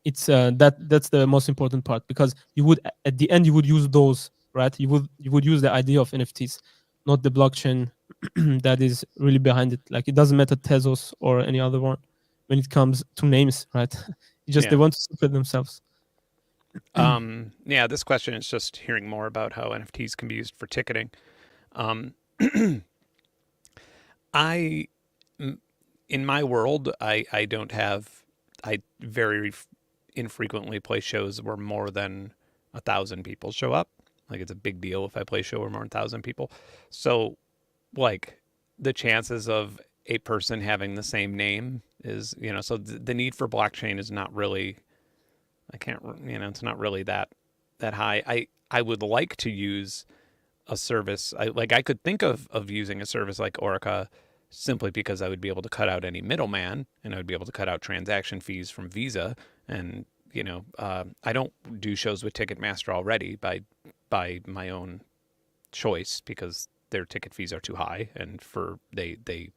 It's that's the most important part, because you would, at the end, you would use those, right? You would use the idea of NFTs, not the blockchain that is really behind it. Like, it doesn't matter Tezos or any other one when it comes to names, right? It's just they yeah. want to separate themselves. Yeah, this question is just hearing more about how NFTs can be used for ticketing. Um, I, in my world, I don't have, I very infrequently play shows where more than 1,000 people show up. Like, it's a big deal if I play a show where more than 1,000 people. So, like, the chances of a person having the same name is, so the need for blockchain is not really, I can't, it's not really that high. I would like to use a service. I could think of using a service like Orica, simply because I would be able to cut out any middleman, and I would be able to cut out transaction fees from Visa. And I don't do shows with Ticketmaster already by my own choice, because their ticket fees are too high, and they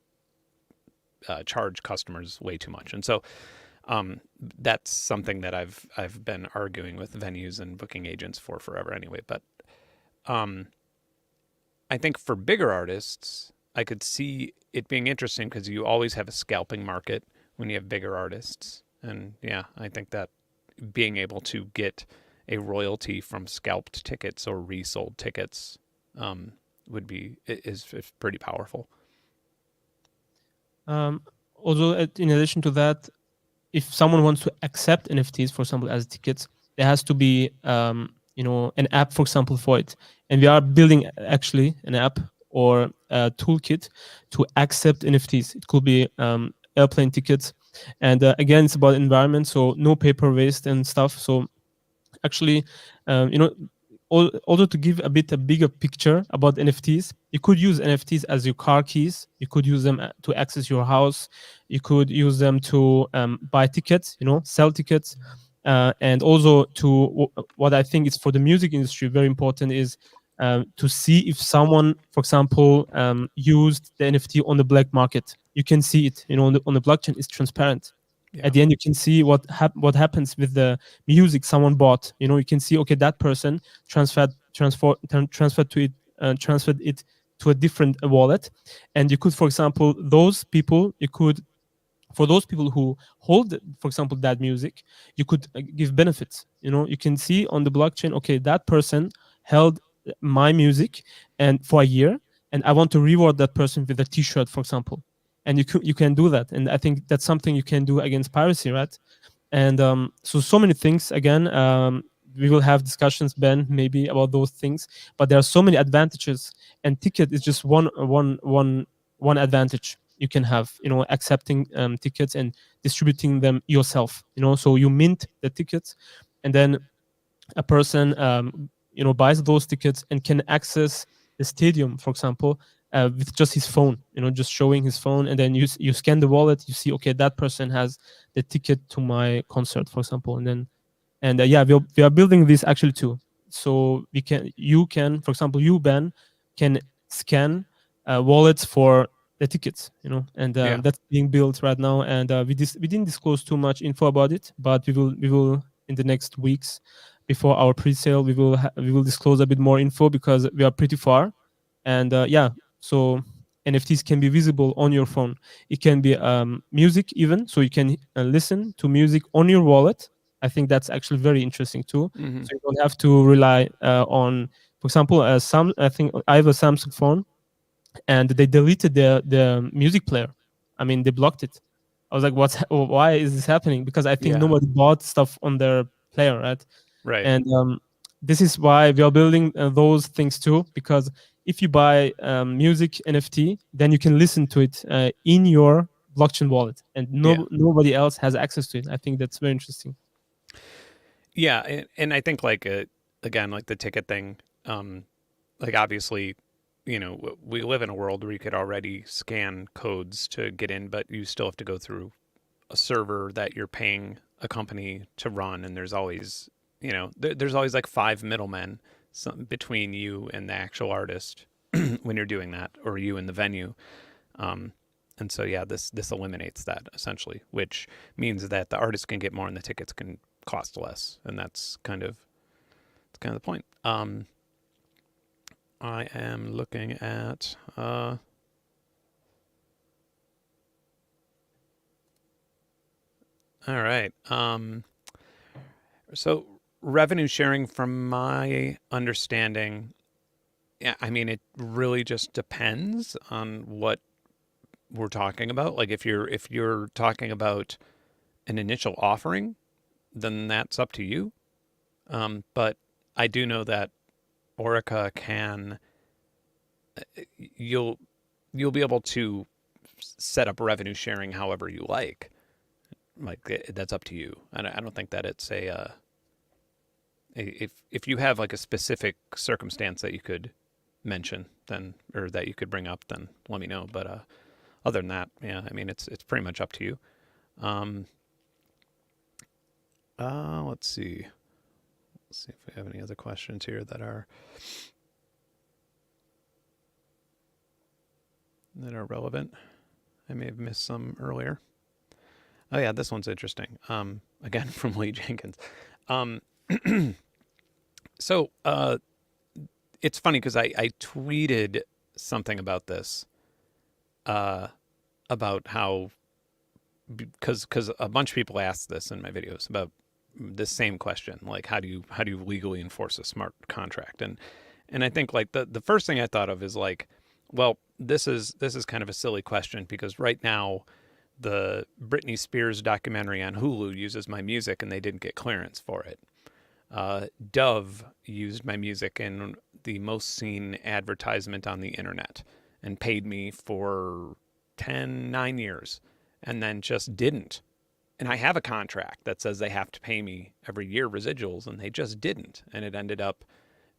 charge customers way too much. And so that's something that I've been arguing with venues and booking agents for forever anyway. But um, I think for bigger artists, I could see it being interesting, because you always have a scalping market when you have bigger artists. And yeah, I think that being able to get a royalty from scalped tickets or resold tickets would be is pretty powerful. Um, Also, in addition to that, if someone wants to accept NFTs, for example, as tickets, there has to be an app, for example, for it. And we are building actually an app or a toolkit to accept NFTs. It could be airplane tickets, and again, it's about environment, so no paper waste and stuff. So actually, also to give a bigger picture about NFTs, you could use NFTs as your car keys. You could use them to access your house. You could use them to buy tickets, sell tickets. And also to what I think is for the music industry very important is to see if someone, for example, used the NFT on the black market. You can see it, on the blockchain. It's transparent. Yeah, At the end, you can see what happens with the music someone bought. You can see, okay, that person transferred it to a different wallet. And you could, for example, for those people who hold, for example, that music, you could give benefits. You can see on the blockchain, okay, that person held my music and for a year, and I want to reward that person with a T-shirt, for example. And you can do that, and I think that's something you can do against piracy, right? And so many things. Again, we will have discussions, Ben, maybe about those things. But there are so many advantages, and ticket is just one one advantage you can have, accepting tickets and distributing them yourself. So you mint the tickets, and then a person buys those tickets and can access the stadium, for example, with just his phone, just showing his phone, and then you scan the wallet, you see, okay, that person has the ticket to my concert, for example. And yeah, we are building this actually too. So you can, for example, you, Ben, can scan wallets for the tickets, and Yeah. that's being built right now. And we didn't disclose too much info about it, but we will in the next weeks before our pre-sale, we will disclose a bit more info, because we are pretty far. And yeah, so NFTs can be visible on your phone. It can be music even, so you can listen to music on your wallet. I think that's actually very interesting too. Hmm. So you don't have to rely on, for example, I think I have a Samsung phone, and they deleted the music player. I mean, they blocked it. I was like, why is this happening? Because I think Yeah. nobody bought stuff on their player, right? Right. And this is why we are building those things too, because if you buy music NFT, then you can listen to it in your blockchain wallet, and Yeah. nobody else has access to it. I think that's very interesting. Yeah. And I think like again, like the ticket thing, like obviously, we live in a world where you could already scan codes to get in, but you still have to go through a server that you're paying a company to run, and there's always, there's always like five middlemen between you and the actual artist when you're doing that, or you and the venue. Um, and so yeah, this eliminates that essentially, which means that the artist can get more and the tickets can cost less, and that's kind of the point. I am looking at all right. So revenue sharing, from my understanding, yeah, I mean, it really just depends on what we're talking about. Like if you're talking about an initial offering, then that's up to you. But I do know that Orica can you'll you'll be able to set up revenue sharing however you like. Like that's up to you. I don't think that it's if you have like a specific circumstance that you could mention, then, or that you could bring up, then let me know. But other than that, yeah, I mean it's pretty much up to you. Um, let's see. Let's see if we have any other questions here that are relevant. I may have missed some earlier. Oh yeah, this one's interesting. Again from Lee Jenkins. Um, so it's funny because I tweeted something about this, uh, about how, because a bunch of people asked this in my videos about this same question, like how do you legally enforce a smart contract, and I think like the first thing I thought of is like, well, this is kind of a silly question because right now the Britney Spears documentary on Hulu uses my music and they didn't get clearance for it. Dove used my music in the most seen advertisement on the internet and paid me for 9 years and then just didn't. And I have a contract that says they have to pay me every year residuals, and they just didn't. And it ended up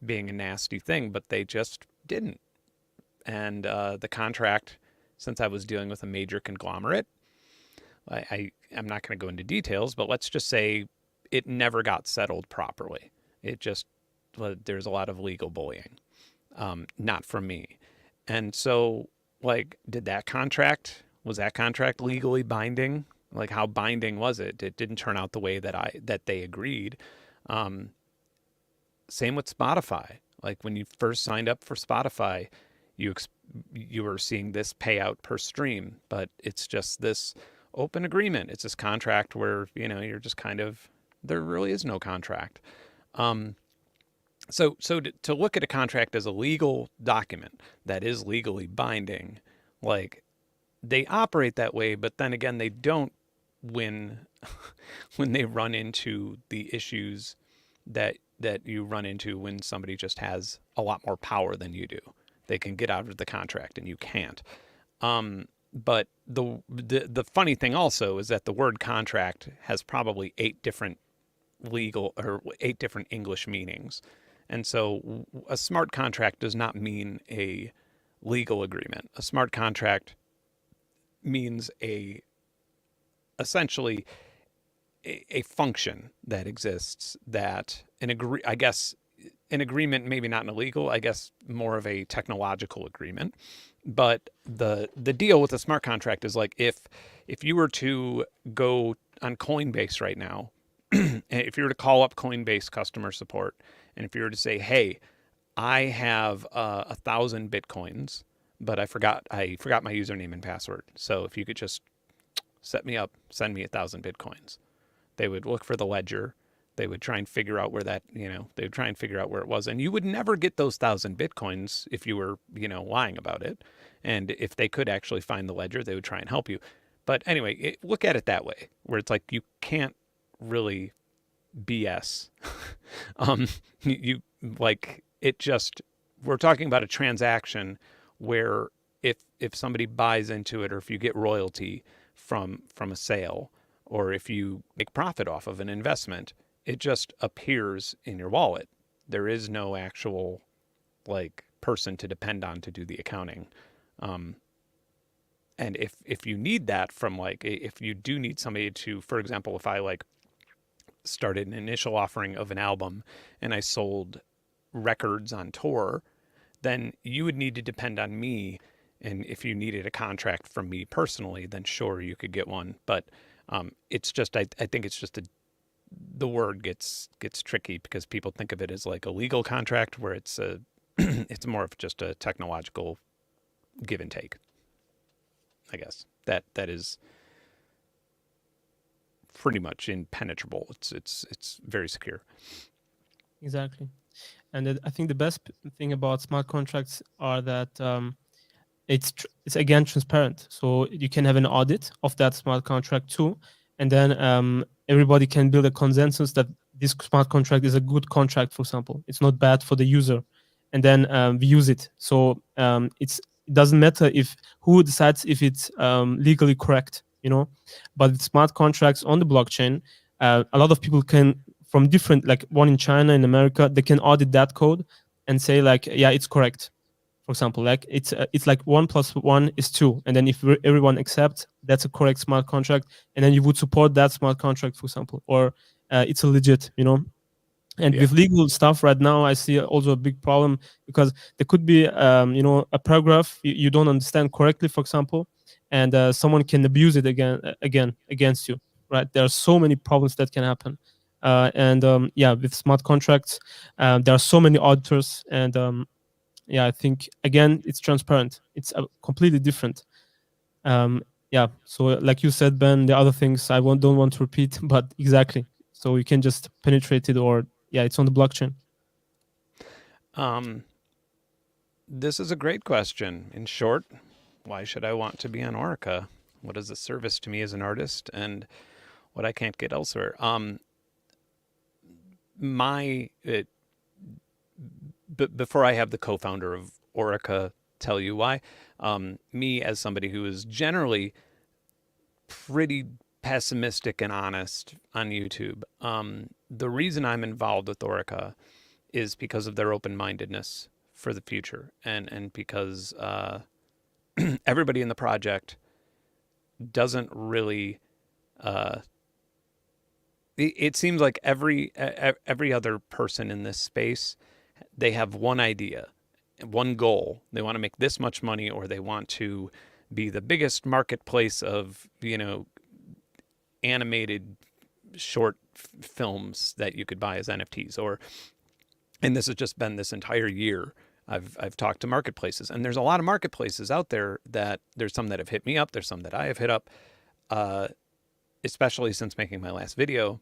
being a nasty thing, but they just didn't. And the contract, since I was dealing with a major conglomerate, I'm not going to go into details, but let's just say it never got settled properly. It just, well, there's a lot of legal bullying, not from me. And so, like, was that contract legally binding? Like, how binding was it? It didn't turn out the way that they agreed. Um, Same with Spotify. Like when you first signed up for Spotify, you you were seeing this payout per stream, but it's just this open agreement. It's this contract where you're just kind of, there really is no contract. Um, so to look at a contract as a legal document that is legally binding, like they operate that way, but then again they don't when when they run into the issues that you run into when somebody just has a lot more power than you do. They can get out of the contract and you can't. But the funny thing also is that the word contract has probably eight different legal or eight different English meanings. And so a smart contract does not mean a legal agreement. A smart contract means a essentially a function that exists that I guess an agreement, maybe not an illegal, I guess more of a technological agreement. But the deal with a smart contract is like if you were to go on Coinbase right now, if you were to call up Coinbase customer support, and if you were to say, "Hey, I have 1,000 bitcoins, but I forgot my username and password. So if you could just set me up, send me 1,000 bitcoins." They would look for the ledger. They would try and figure out where they would try and figure out where it was. And you would never get those 1,000 bitcoins if you were, lying about it. And if they could actually find the ledger, they would try and help you. But anyway, look at it that way, where it's like you can't really BS. um, you like it just, we're talking about a transaction where if somebody buys into it or if you get royalty from a sale or if you make profit off of an investment, it just appears in your wallet. There is no actual like person to depend on to do the accounting. Um, and if you need that from like if you do need somebody to, for example, if I like started an initial offering of an album and I sold records on tour, then you would need to depend on me. And if you needed a contract from me personally, then sure, you could get one. But it's just, I think it's just the word gets tricky because people think of it as like a legal contract where it's a, it's more of just a technological give and take. I guess that is pretty much impenetrable. It's very secure. Exactly. And I think the best thing about smart contracts are that it's again transparent. So you can have an audit of that smart contract too, and then everybody can build a consensus that this smart contract is a good contract. For example, it's not bad for the user, and then we use it. So it doesn't matter if who decides if it's legally correct, But with smart contracts on the blockchain, a lot of people can from different, like one in China, in America, they can audit that code and say like, yeah, it's correct. For example, like it's like 1+1 is 2, and then if everyone accepts, that's a correct smart contract, and then you would support that smart contract, for example, or it's a legit, And Yeah. with legal stuff right now, I see also a big problem because there could be, a paragraph you don't understand correctly, for example, and someone can abuse it again against you, right? There are so many problems that can happen, and yeah, with smart contracts, there are so many auditors, and yeah, I think again it's transparent. It's completely different. Um, yeah. So like you said, Ben, the other things don't want to repeat, but exactly. So you can just penetrate it, or yeah, it's on the blockchain. Um, this is a great question. In short, why should I want to be on Orica? What is the service to me as an artist, and what I can't get elsewhere? My before I have the co-founder of Orica tell you why, me as somebody who is generally pretty pessimistic and honest on YouTube, the reason I'm involved with Orica is because of their open-mindedness for the future, and because everybody in the project doesn't really. It seems like every other person in this space, they have one idea, one goal. They want to make this much money, or they want to be the biggest marketplace of animated short films that you could buy as NFTs. And this has just been this entire year. I've talked to marketplaces, and there's a lot of marketplaces out there that there's some that have hit me up. There's some that I have hit up, especially since making my last video,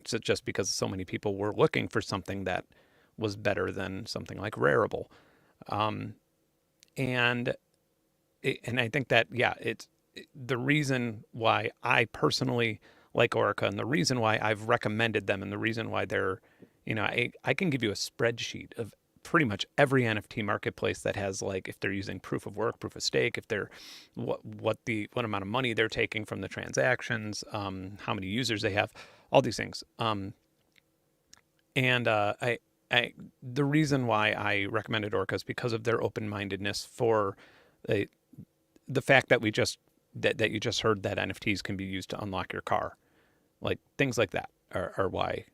just because so many people were looking for something that was better than something like Rarible. Um, and and I think that, yeah, it's the reason why I personally like Orica, and the reason why I've recommended them, and the reason why they're, I can give you a spreadsheet of pretty much every NFT marketplace that has, like, if they're using proof of work, proof of stake, if they're what amount of money they're taking from the transactions, how many users they have, all these things. And I the reason why I recommended Orca is because of their open mindedness for the the fact that that you just heard that NFTs can be used to unlock your car, like things like that are why.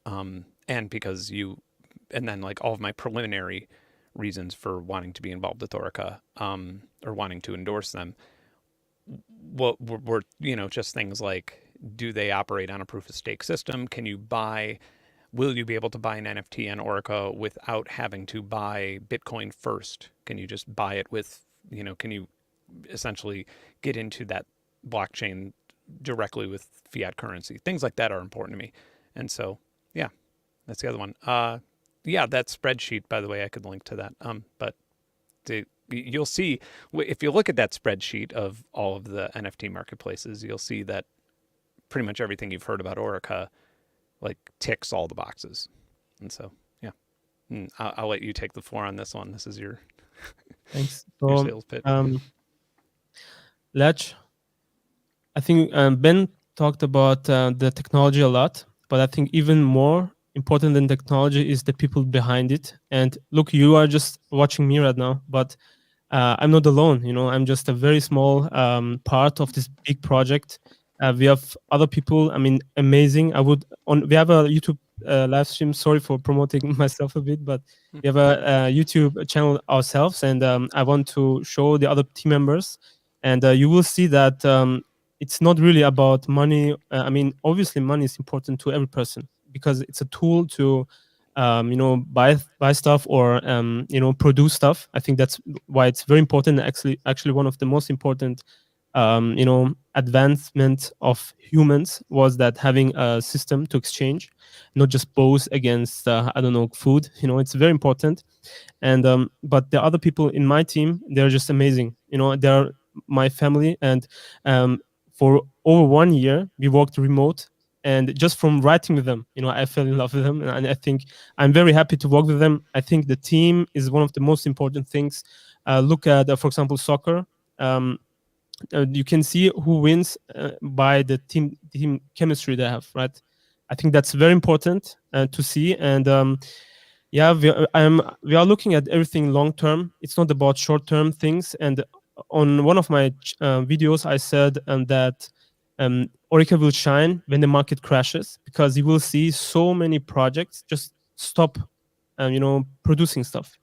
And because and then like all of my preliminary reasons for wanting to be involved with Orica, or wanting to endorse them, what were just things like, do they operate on a proof of stake system? Will you be able to buy an NFT on Orica without having to buy Bitcoin first? Can you just buy it with, can you essentially get into that blockchain directly with fiat currency? Things like that are important to me. And so, yeah, that's the other one. Yeah, that spreadsheet, by the way, I could link to that. But you'll see, if you look at that spreadsheet of all of the NFT marketplaces, you'll see that pretty much everything you've heard about Orica like ticks all the boxes. And so, yeah, I'll let you take the floor on this one. This is your Thanks. your So, sales pitch. Lech, I think Ben talked about the technology a lot, but I think even more important than technology is the people behind it. And look, you are just watching me right now, but I'm not alone. I'm just a very small part of this big project. We have other people. I mean, amazing. We have a YouTube live stream. Sorry for promoting myself a bit, but we have a YouTube channel ourselves, and I want to show the other team members. And you will see that it's not really about money. I mean, obviously, money is important to every person because it's a tool to buy stuff or produce stuff. I think that's why it's very important. Actually one of the most important advancement of humans was that having a system to exchange, not just both against I don't know, food. It's very important. And but the other people in my team, they're just amazing. They're my family. And for over 1 year we worked remote, and just from writing with them, I fell in love with them, and I think I'm very happy to work with them. I think the team is one of the most important things. Look at for example, soccer. You can see who wins by the team chemistry they have, right? I think that's very important to see. And yeah, we are looking at everything long term. It's not about short term things. And on one of my videos, I said that Orica will shine when the market crashes, because you will see so many projects just stop, producing stuff,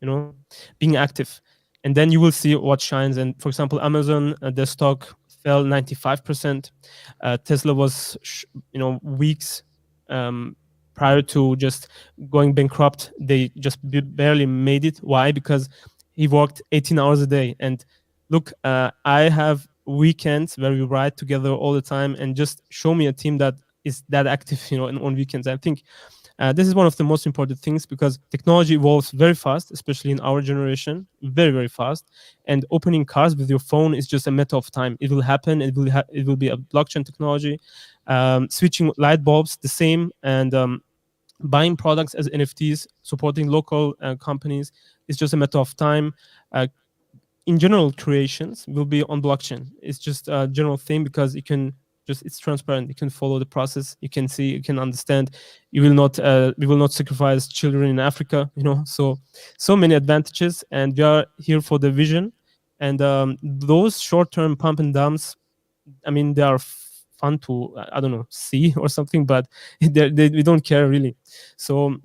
being active, and then you will see what shines. And for example, Amazon, the stock fell 95%. Tesla was, weeks prior to just going bankrupt. They just barely made it. Why? Because he worked 18 hours a day. And look, I have weekends where we ride together all the time, and just show me a team that is that active, on weekends. I think this is one of the most important things, because technology evolves very fast, especially in our generation, very, very fast. And opening cars with your phone is just a matter of time. It will happen. It will be a blockchain technology. Switching light bulbs, the same. And buying products as NFTs, supporting local companies is just a matter of time. In general, creations will be on blockchain. It's just a general thing, because it's transparent. You can follow the process. You can see, you can understand. We will not sacrifice children in Africa. So many advantages, and we are here for the vision. And those short-term pump and dumps, I mean, they are fun to, I don't know, see or something, but we don't care really. So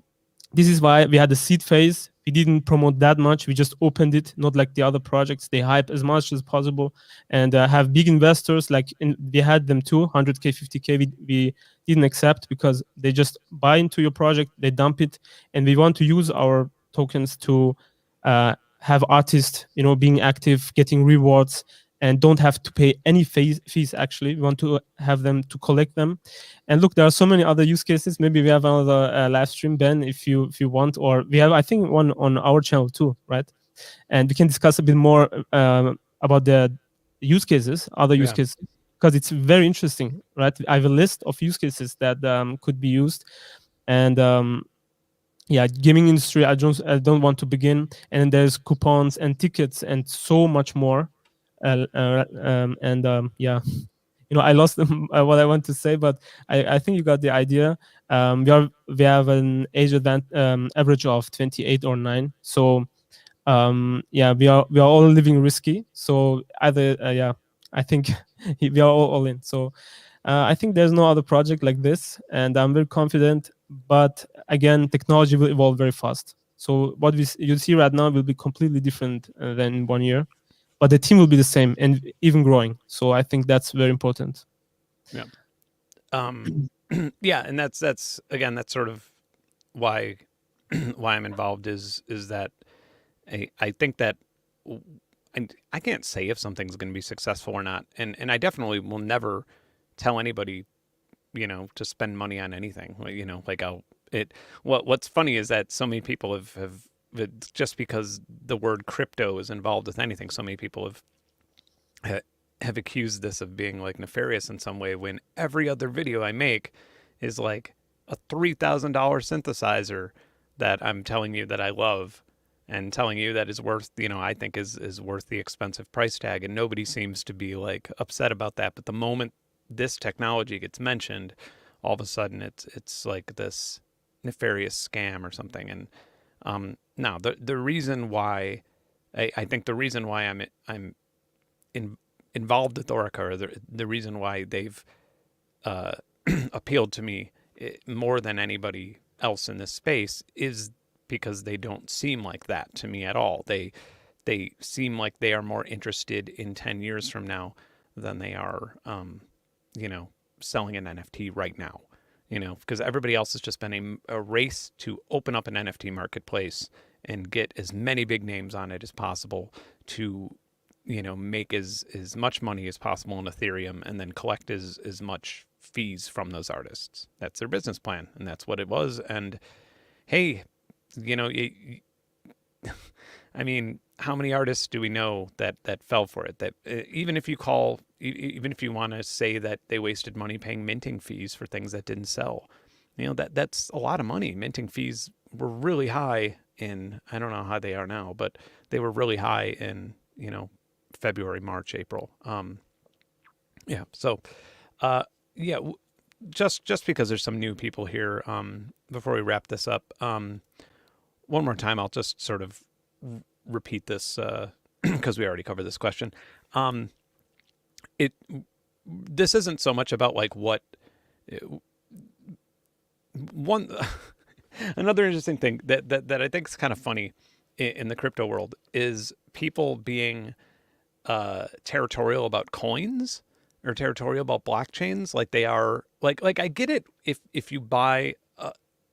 this is why we had the seed phase. We didn't promote that much. We just opened it, not like the other projects. They hype as much as possible, and have big investors. We had them too, 100K, 50K. We didn't accept, because they just buy into your project, they dump it, and we want to use our tokens to have artists, being active, getting rewards, and don't have to pay any fees. Actually, we want to have them to collect them. And look, there are so many other use cases. Maybe we have another live stream, Ben, if you want, or we have, I think, one on our channel too, right? And we can discuss a bit more about the use cases, other use cases, because it's very interesting, right? I have a list of use cases that could be used. And yeah, gaming industry, I don't want to begin. And then there's coupons and tickets and so much more. Yeah, I lost what I want to say, but I think you got the idea. We have an average of 28 or 9. So yeah, we are all living risky. So either yeah, I think we are all in. So I think there's no other project like this, and I'm very confident. But again, technology will evolve very fast. So what you see right now will be completely different than in 1 year, but the team will be the same and even growing. So I think that's very important. Yeah. Um, yeah, and that's again that's sort of why why I'm involved is that I think that I can't say if something's going to be successful or not, and I definitely will never tell anybody to spend money on anything. Like I'll it. What's funny is that so many people have just because the word crypto is involved with anything, so many people have accused this of being like nefarious in some way when every other video I make is like a $3,000 synthesizer that I'm telling you that I love and telling you that is worth, I think is worth the expensive price tag. And nobody seems to be like upset about that. But the moment this technology gets mentioned, all of a sudden it's like this nefarious scam or something. And no, the reason why I think the reason why I'm in, involved with Orica, or the reason why they've uh, appealed to me more than anybody else in this space is because they don't seem like that to me at all. They seem like they are more interested in 10 years from now than they are, you know, selling an NFT right now. Because everybody else has just been a race to open up an NFT marketplace and get as many big names on it as possible to make as much money as possible in Ethereum and then collect as much fees from those artists. That's their business plan, and that's what it was. And hey, you know, I mean, how many artists do we know that fell for it? That even if even if you want to say that they wasted money paying minting fees for things that didn't sell, that's a lot of money. Minting fees were really high in, I don't know how they are now, but they were really high in February, March, April. Yeah. So, uh, yeah, just because there's some new people here, before we wrap this up, one more time, I'll just sort of repeat this because we already covered this question. Um, it this isn't so much about like what one another interesting thing that I think is kind of funny in the crypto world is people being territorial about coins or territorial about blockchains, like they are like I get it if you buy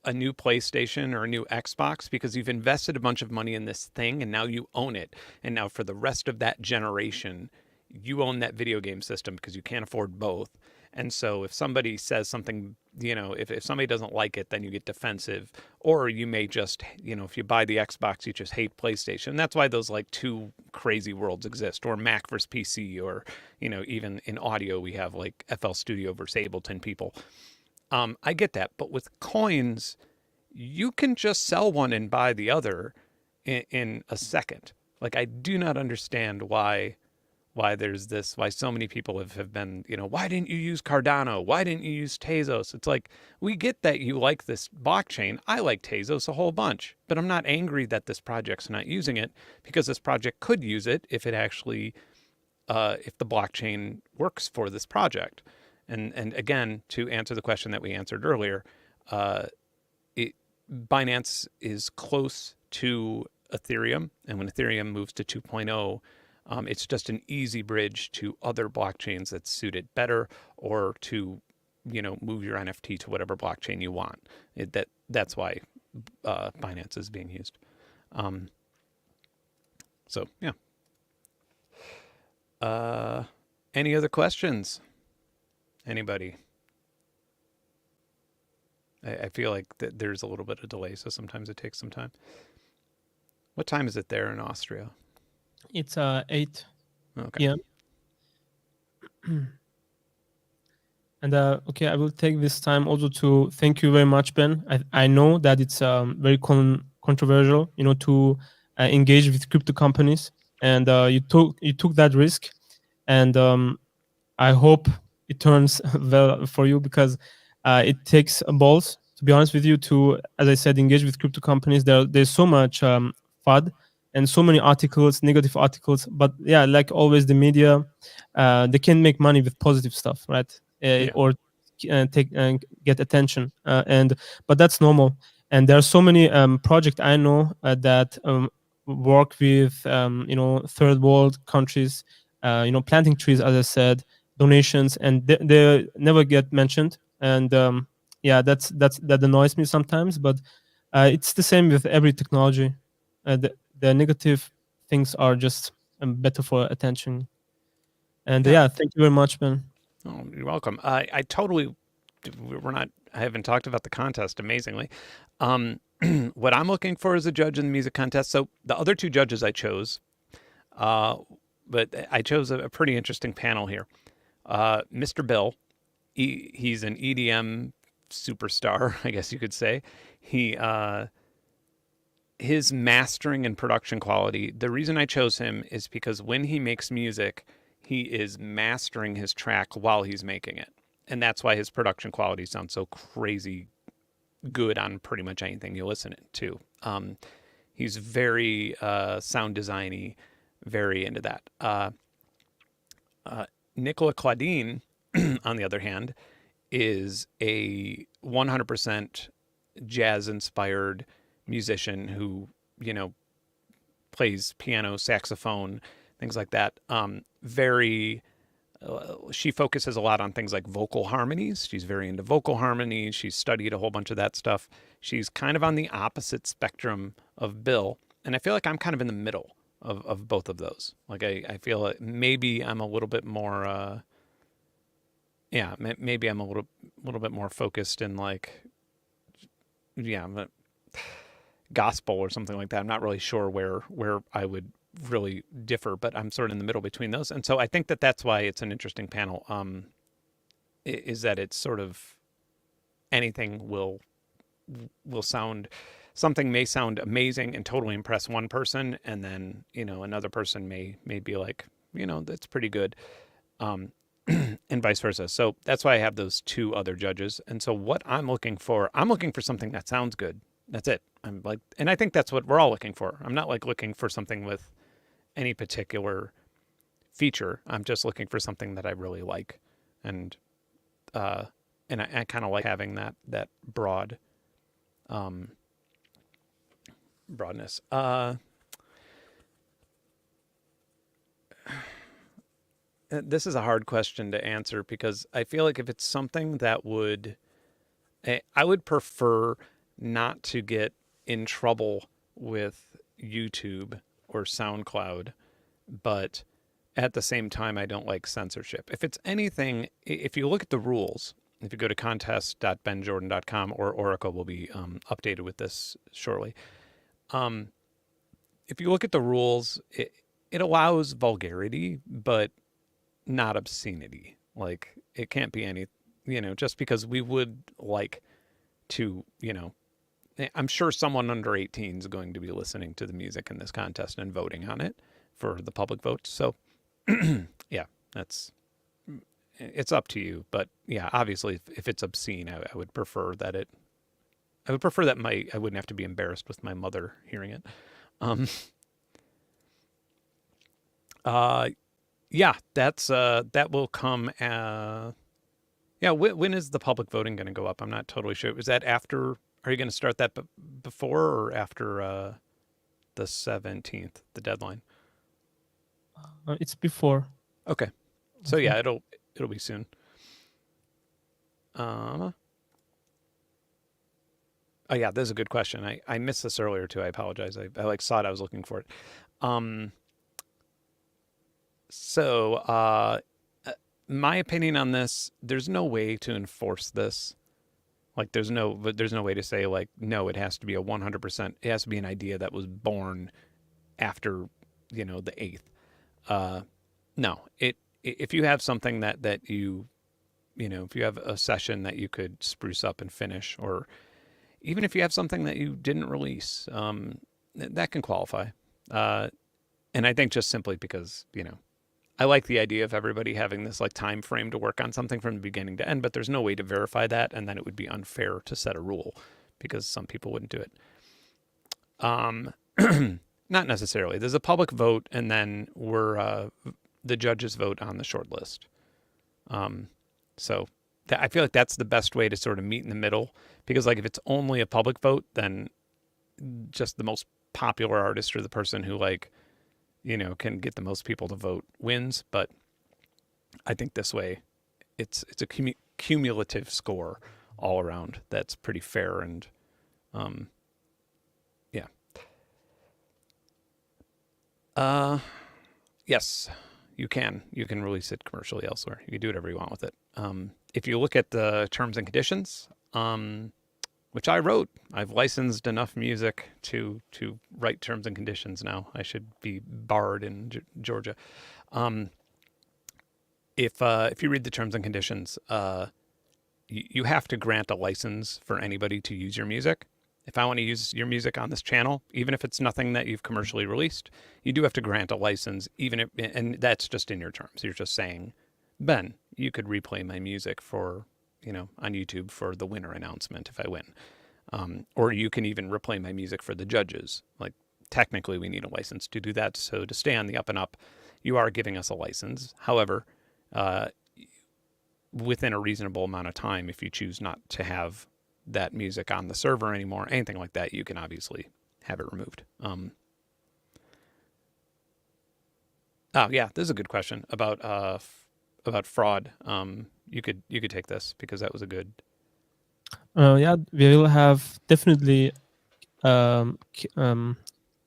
a new PlayStation or a new Xbox because you've invested a bunch of money in this thing and now you own it, and now for the rest of that generation you own that video game system because you can't afford both. And so if somebody says something, if somebody doesn't like it, then you get defensive. Or you may just, if you buy the Xbox, you just hate PlayStation. And that's why those like two crazy worlds exist, or Mac versus PC, or, even in audio, we have like FL Studio versus Ableton people. I get that. But with coins, you can just sell one and buy the other in a second. Like, I do not understand why there's this, why so many people have been, why didn't you use Cardano? Why didn't you use Tezos? It's like, we get that you like this blockchain. I like Tezos a whole bunch, but I'm not angry that this project's not using it, because this project could use it if it actually, if the blockchain works for this project. And again, to answer the question that we answered earlier, uh, it, Binance is close to Ethereum, and when Ethereum moves to 2.0, it's just an easy bridge to other blockchains that suit it better, or to, move your NFT to whatever blockchain you want. That's why Binance is being used. Um, so yeah. Uh, any other questions? Anybody? I feel like there's a little bit of delay, so sometimes it takes some time. What time is it there in Austria? It's 8 Okay. p.m. And okay, I will take this time also to thank you very much, Ben. I know that it's very controversial, to engage with crypto companies, and you took that risk, and I hope it turns well for you, because it takes balls, to be honest with you, to, as I said, engage with crypto companies. There's so much FUD and so many articles, negative articles. But yeah, like always, the media, they can make money with positive stuff, right? Yeah. Or take and get attention, and but that's normal. And there are so many projects I know that work with third world countries, planting trees, as I said, donations, and they never get mentioned. And yeah, that annoys me sometimes. But it's the same with every technology. The negative things are just better for attention. And Yeah. yeah, thank you very much, Ben. Oh, you're welcome. I totally. We're not. I haven't talked about the contest. Amazingly, um, what I'm looking for as a judge in the music contest. So the other two judges I chose, uh, but I chose a pretty interesting panel here. Mr. Bill, he's an EDM superstar, I guess you could say. He his mastering and production quality. The reason I chose him is because when he makes music, he is mastering his track while he's making it. And that's why his production quality sounds so crazy good on pretty much anything you listen to. He's very sound designy, very into that. Nicola Claudine, on the other hand, is a 100% jazz inspired musician who, you know, plays piano, saxophone, things like that. Very she focuses a lot on things like vocal harmonies. She's very into vocal harmonies. She's studied a whole bunch of that stuff. She's kind of on the opposite spectrum of Bill. And I feel like I'm kind of in the middle of both of those. Like I feel like maybe I'm a little bit more, yeah, maybe I'm a little bit more focused in like, yeah, gospel or something like that. I'm not really sure where I would really differ, but I'm sort of in the middle between those. And so I think that that's why it's an interesting panel. Is that it's sort of anything will sound something may sound amazing and totally impress one person, and then another person may be like that's pretty good, and vice versa. So that's why I have those two other judges. And so what I'm looking for something that sounds good. That's it. I'm like, and I think that's what we're all looking for. I'm not like looking for something with any particular feature. I'm just looking for something that I really like, and uh, I kind of like having that um, broadness. This is a hard question to answer because I feel like if it's something that I would prefer not to get in trouble with YouTube or SoundCloud, but at the same time, I don't like censorship. If it's anything, if you look at the rules, if you go to contest.benjordan.com, or Orica will be updated with this shortly. Um, if you look at the rules, it allows vulgarity, but not obscenity. Like it can't be any, just because we would like to, I'm sure someone under 18 is going to be listening to the music in this contest and voting on it for the public vote. So yeah, that's it's up to you. But yeah, obviously, if it's obscene, I would prefer that it. I would prefer that I wouldn't have to be embarrassed with my mother hearing it. Um, uh, yeah, that will come. Yeah, when is the public voting going to go up? I'm not totally sure. Is that after? Are you going to start that before or after the 17th, the deadline? It's before, Okay, I so yeah, think. it'll be soon. Uh, oh yeah, this is a good question. I missed this earlier too. I apologize. I like saw it. I was looking for it. Um, so my opinion on this, there's no way to enforce this. Like there's no way to say like no, it has to be a 100%. It has to be an idea that was born after the 8th. Uh, no, if you have something that if you have a session that you could spruce up and finish, or even if you have something that you didn't release, that can qualify. Uh, and I think just simply because, I like the idea of everybody having this like time frame to work on something from the beginning to end, but there's no way to verify that, and then it would be unfair to set a rule because some people wouldn't do it. Um, Not necessarily. There's a public vote, and then the judges vote on the short list. Um, so I feel like that's the best way to sort of meet in the middle, because like if it's only a public vote, then just the most popular artist or the person who like can get the most people to vote wins. But I think this way, it's a cumulative score all around that's pretty fair, and um, yeah. Uh, yes, you can release it commercially elsewhere. You can do whatever you want with it. If you look at the terms and conditions, which I wrote, I've licensed enough music to write terms and conditions now. I should be barred in Georgia. Um, if you read the terms and conditions, you have to grant a license for anybody to use your music. If I want to use your music on this channel, even if it's nothing that you've commercially released, you do have to grant a license, and that's just in your terms. You're just saying, Ben, you could replay my music for, on YouTube for the winner announcement if I win. Or you can even replay my music for the judges. Like, technically, we need a license to do that. So to stay on the up and up, you are giving us a license. However, uh, within a reasonable amount of time, if you choose not to have that music on the server anymore, anything like that, you can obviously have it removed. Oh yeah, this is a good question about fraud. You could take this because that was a good. Yeah, we will have definitely um,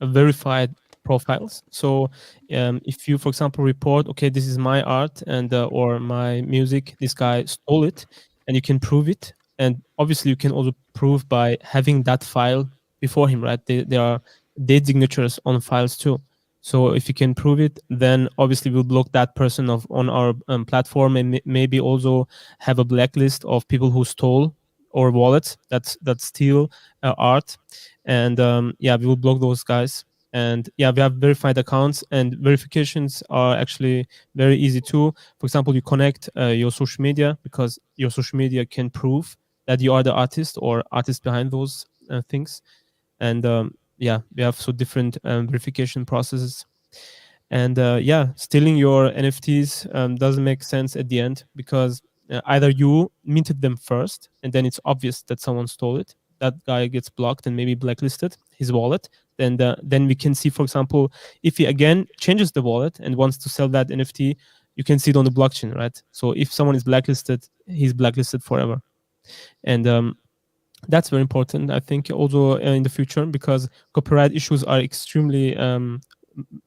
verified profiles. So if you, for example, report, okay, this is my art and or my music, this guy stole it, and you can prove it. And obviously, you can also prove by having that file before him, right? There are date signatures on files too. So if you can prove it, then obviously we'll block that person on our platform, and maybe also have a blacklist of people who stole, or wallets that steal art. And yeah, we will block those guys. And yeah, we have verified accounts, and verifications are actually very easy too. For example, you connect your social media, because your social media can prove that you are the artist or artist behind those things. And yeah, we have so different verification processes. And yeah, stealing your NFTs doesn't make sense at the end, because either you minted them first and then it's obvious that someone stole it, that guy gets blocked and maybe blacklisted his wallet. Then we can see, for example, if he again changes the wallet and wants to sell that NFT, you can see it on the blockchain, right? So if someone is blacklisted, he's blacklisted forever. And that's very important, I think, also in the future, because copyright issues are extremely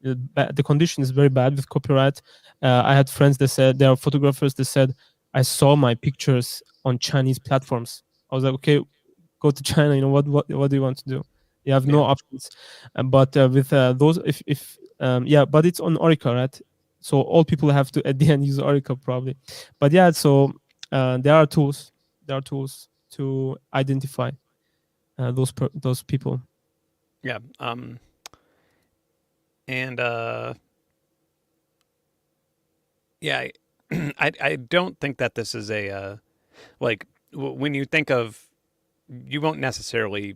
the condition is very bad with copyright. I had friends that said, there are photographers that said, I saw my pictures on Chinese platforms. I was like, okay, go to China. What do you want to do? You have no Yeah, options. But with those, if yeah, but it's on Orica, right? So all people have to at the end use Orica probably. But yeah, so there are tools. There are tools to identify those people. yeah. And yeah, I don't think that this is a like when you think of, you won't necessarily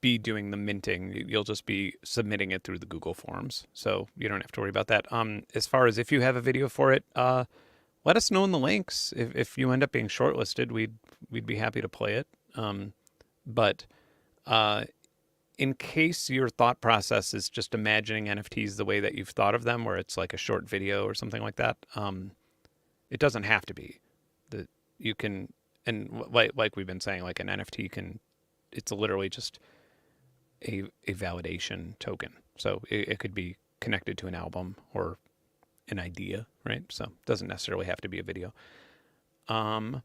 be doing the minting. You'll just be submitting it through the Google Forms, so you don't have to worry about that. As far as if you have a video for it, let us know in the links. If you end up being shortlisted, we'd be happy to play it. But uh, in case your thought process is just imagining NFTs the way that you've thought of them, where it's like a short video or something like that, it doesn't have to be. That you can, and like we've been saying, like an NFT can, it's literally just a validation token. So it could be connected to an album or an idea, right? So it doesn't necessarily have to be a video. Um,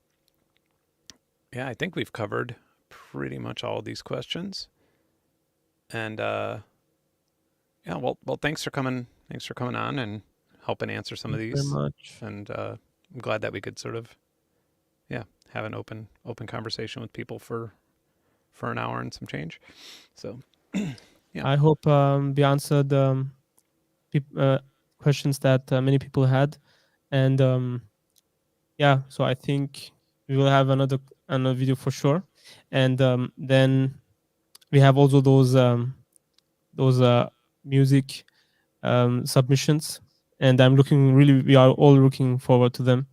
yeah, I think we've covered pretty much all of these questions. And yeah, well, thanks for coming. Thanks for coming on and helping answer some of Thank you very these. much. And I'm glad that we could sort of have an open conversation with people for an hour and some change. So yeah. I hope we answered questions that many people had, and yeah. So I think we will have another video for sure, and then we have also those music submissions, and we are all looking forward to them.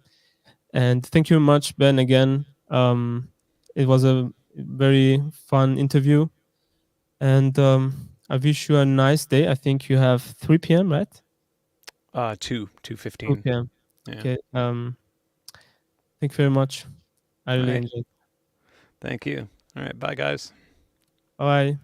And thank you very much, Ben, again. It was a very fun interview, and I wish you a nice day. I think you have 3 p.m., right? 2:15. 2 p.m. Yeah. Okay. Thank you very much. I All really right. enjoyed. Thank you. All right. Bye, guys. Bye.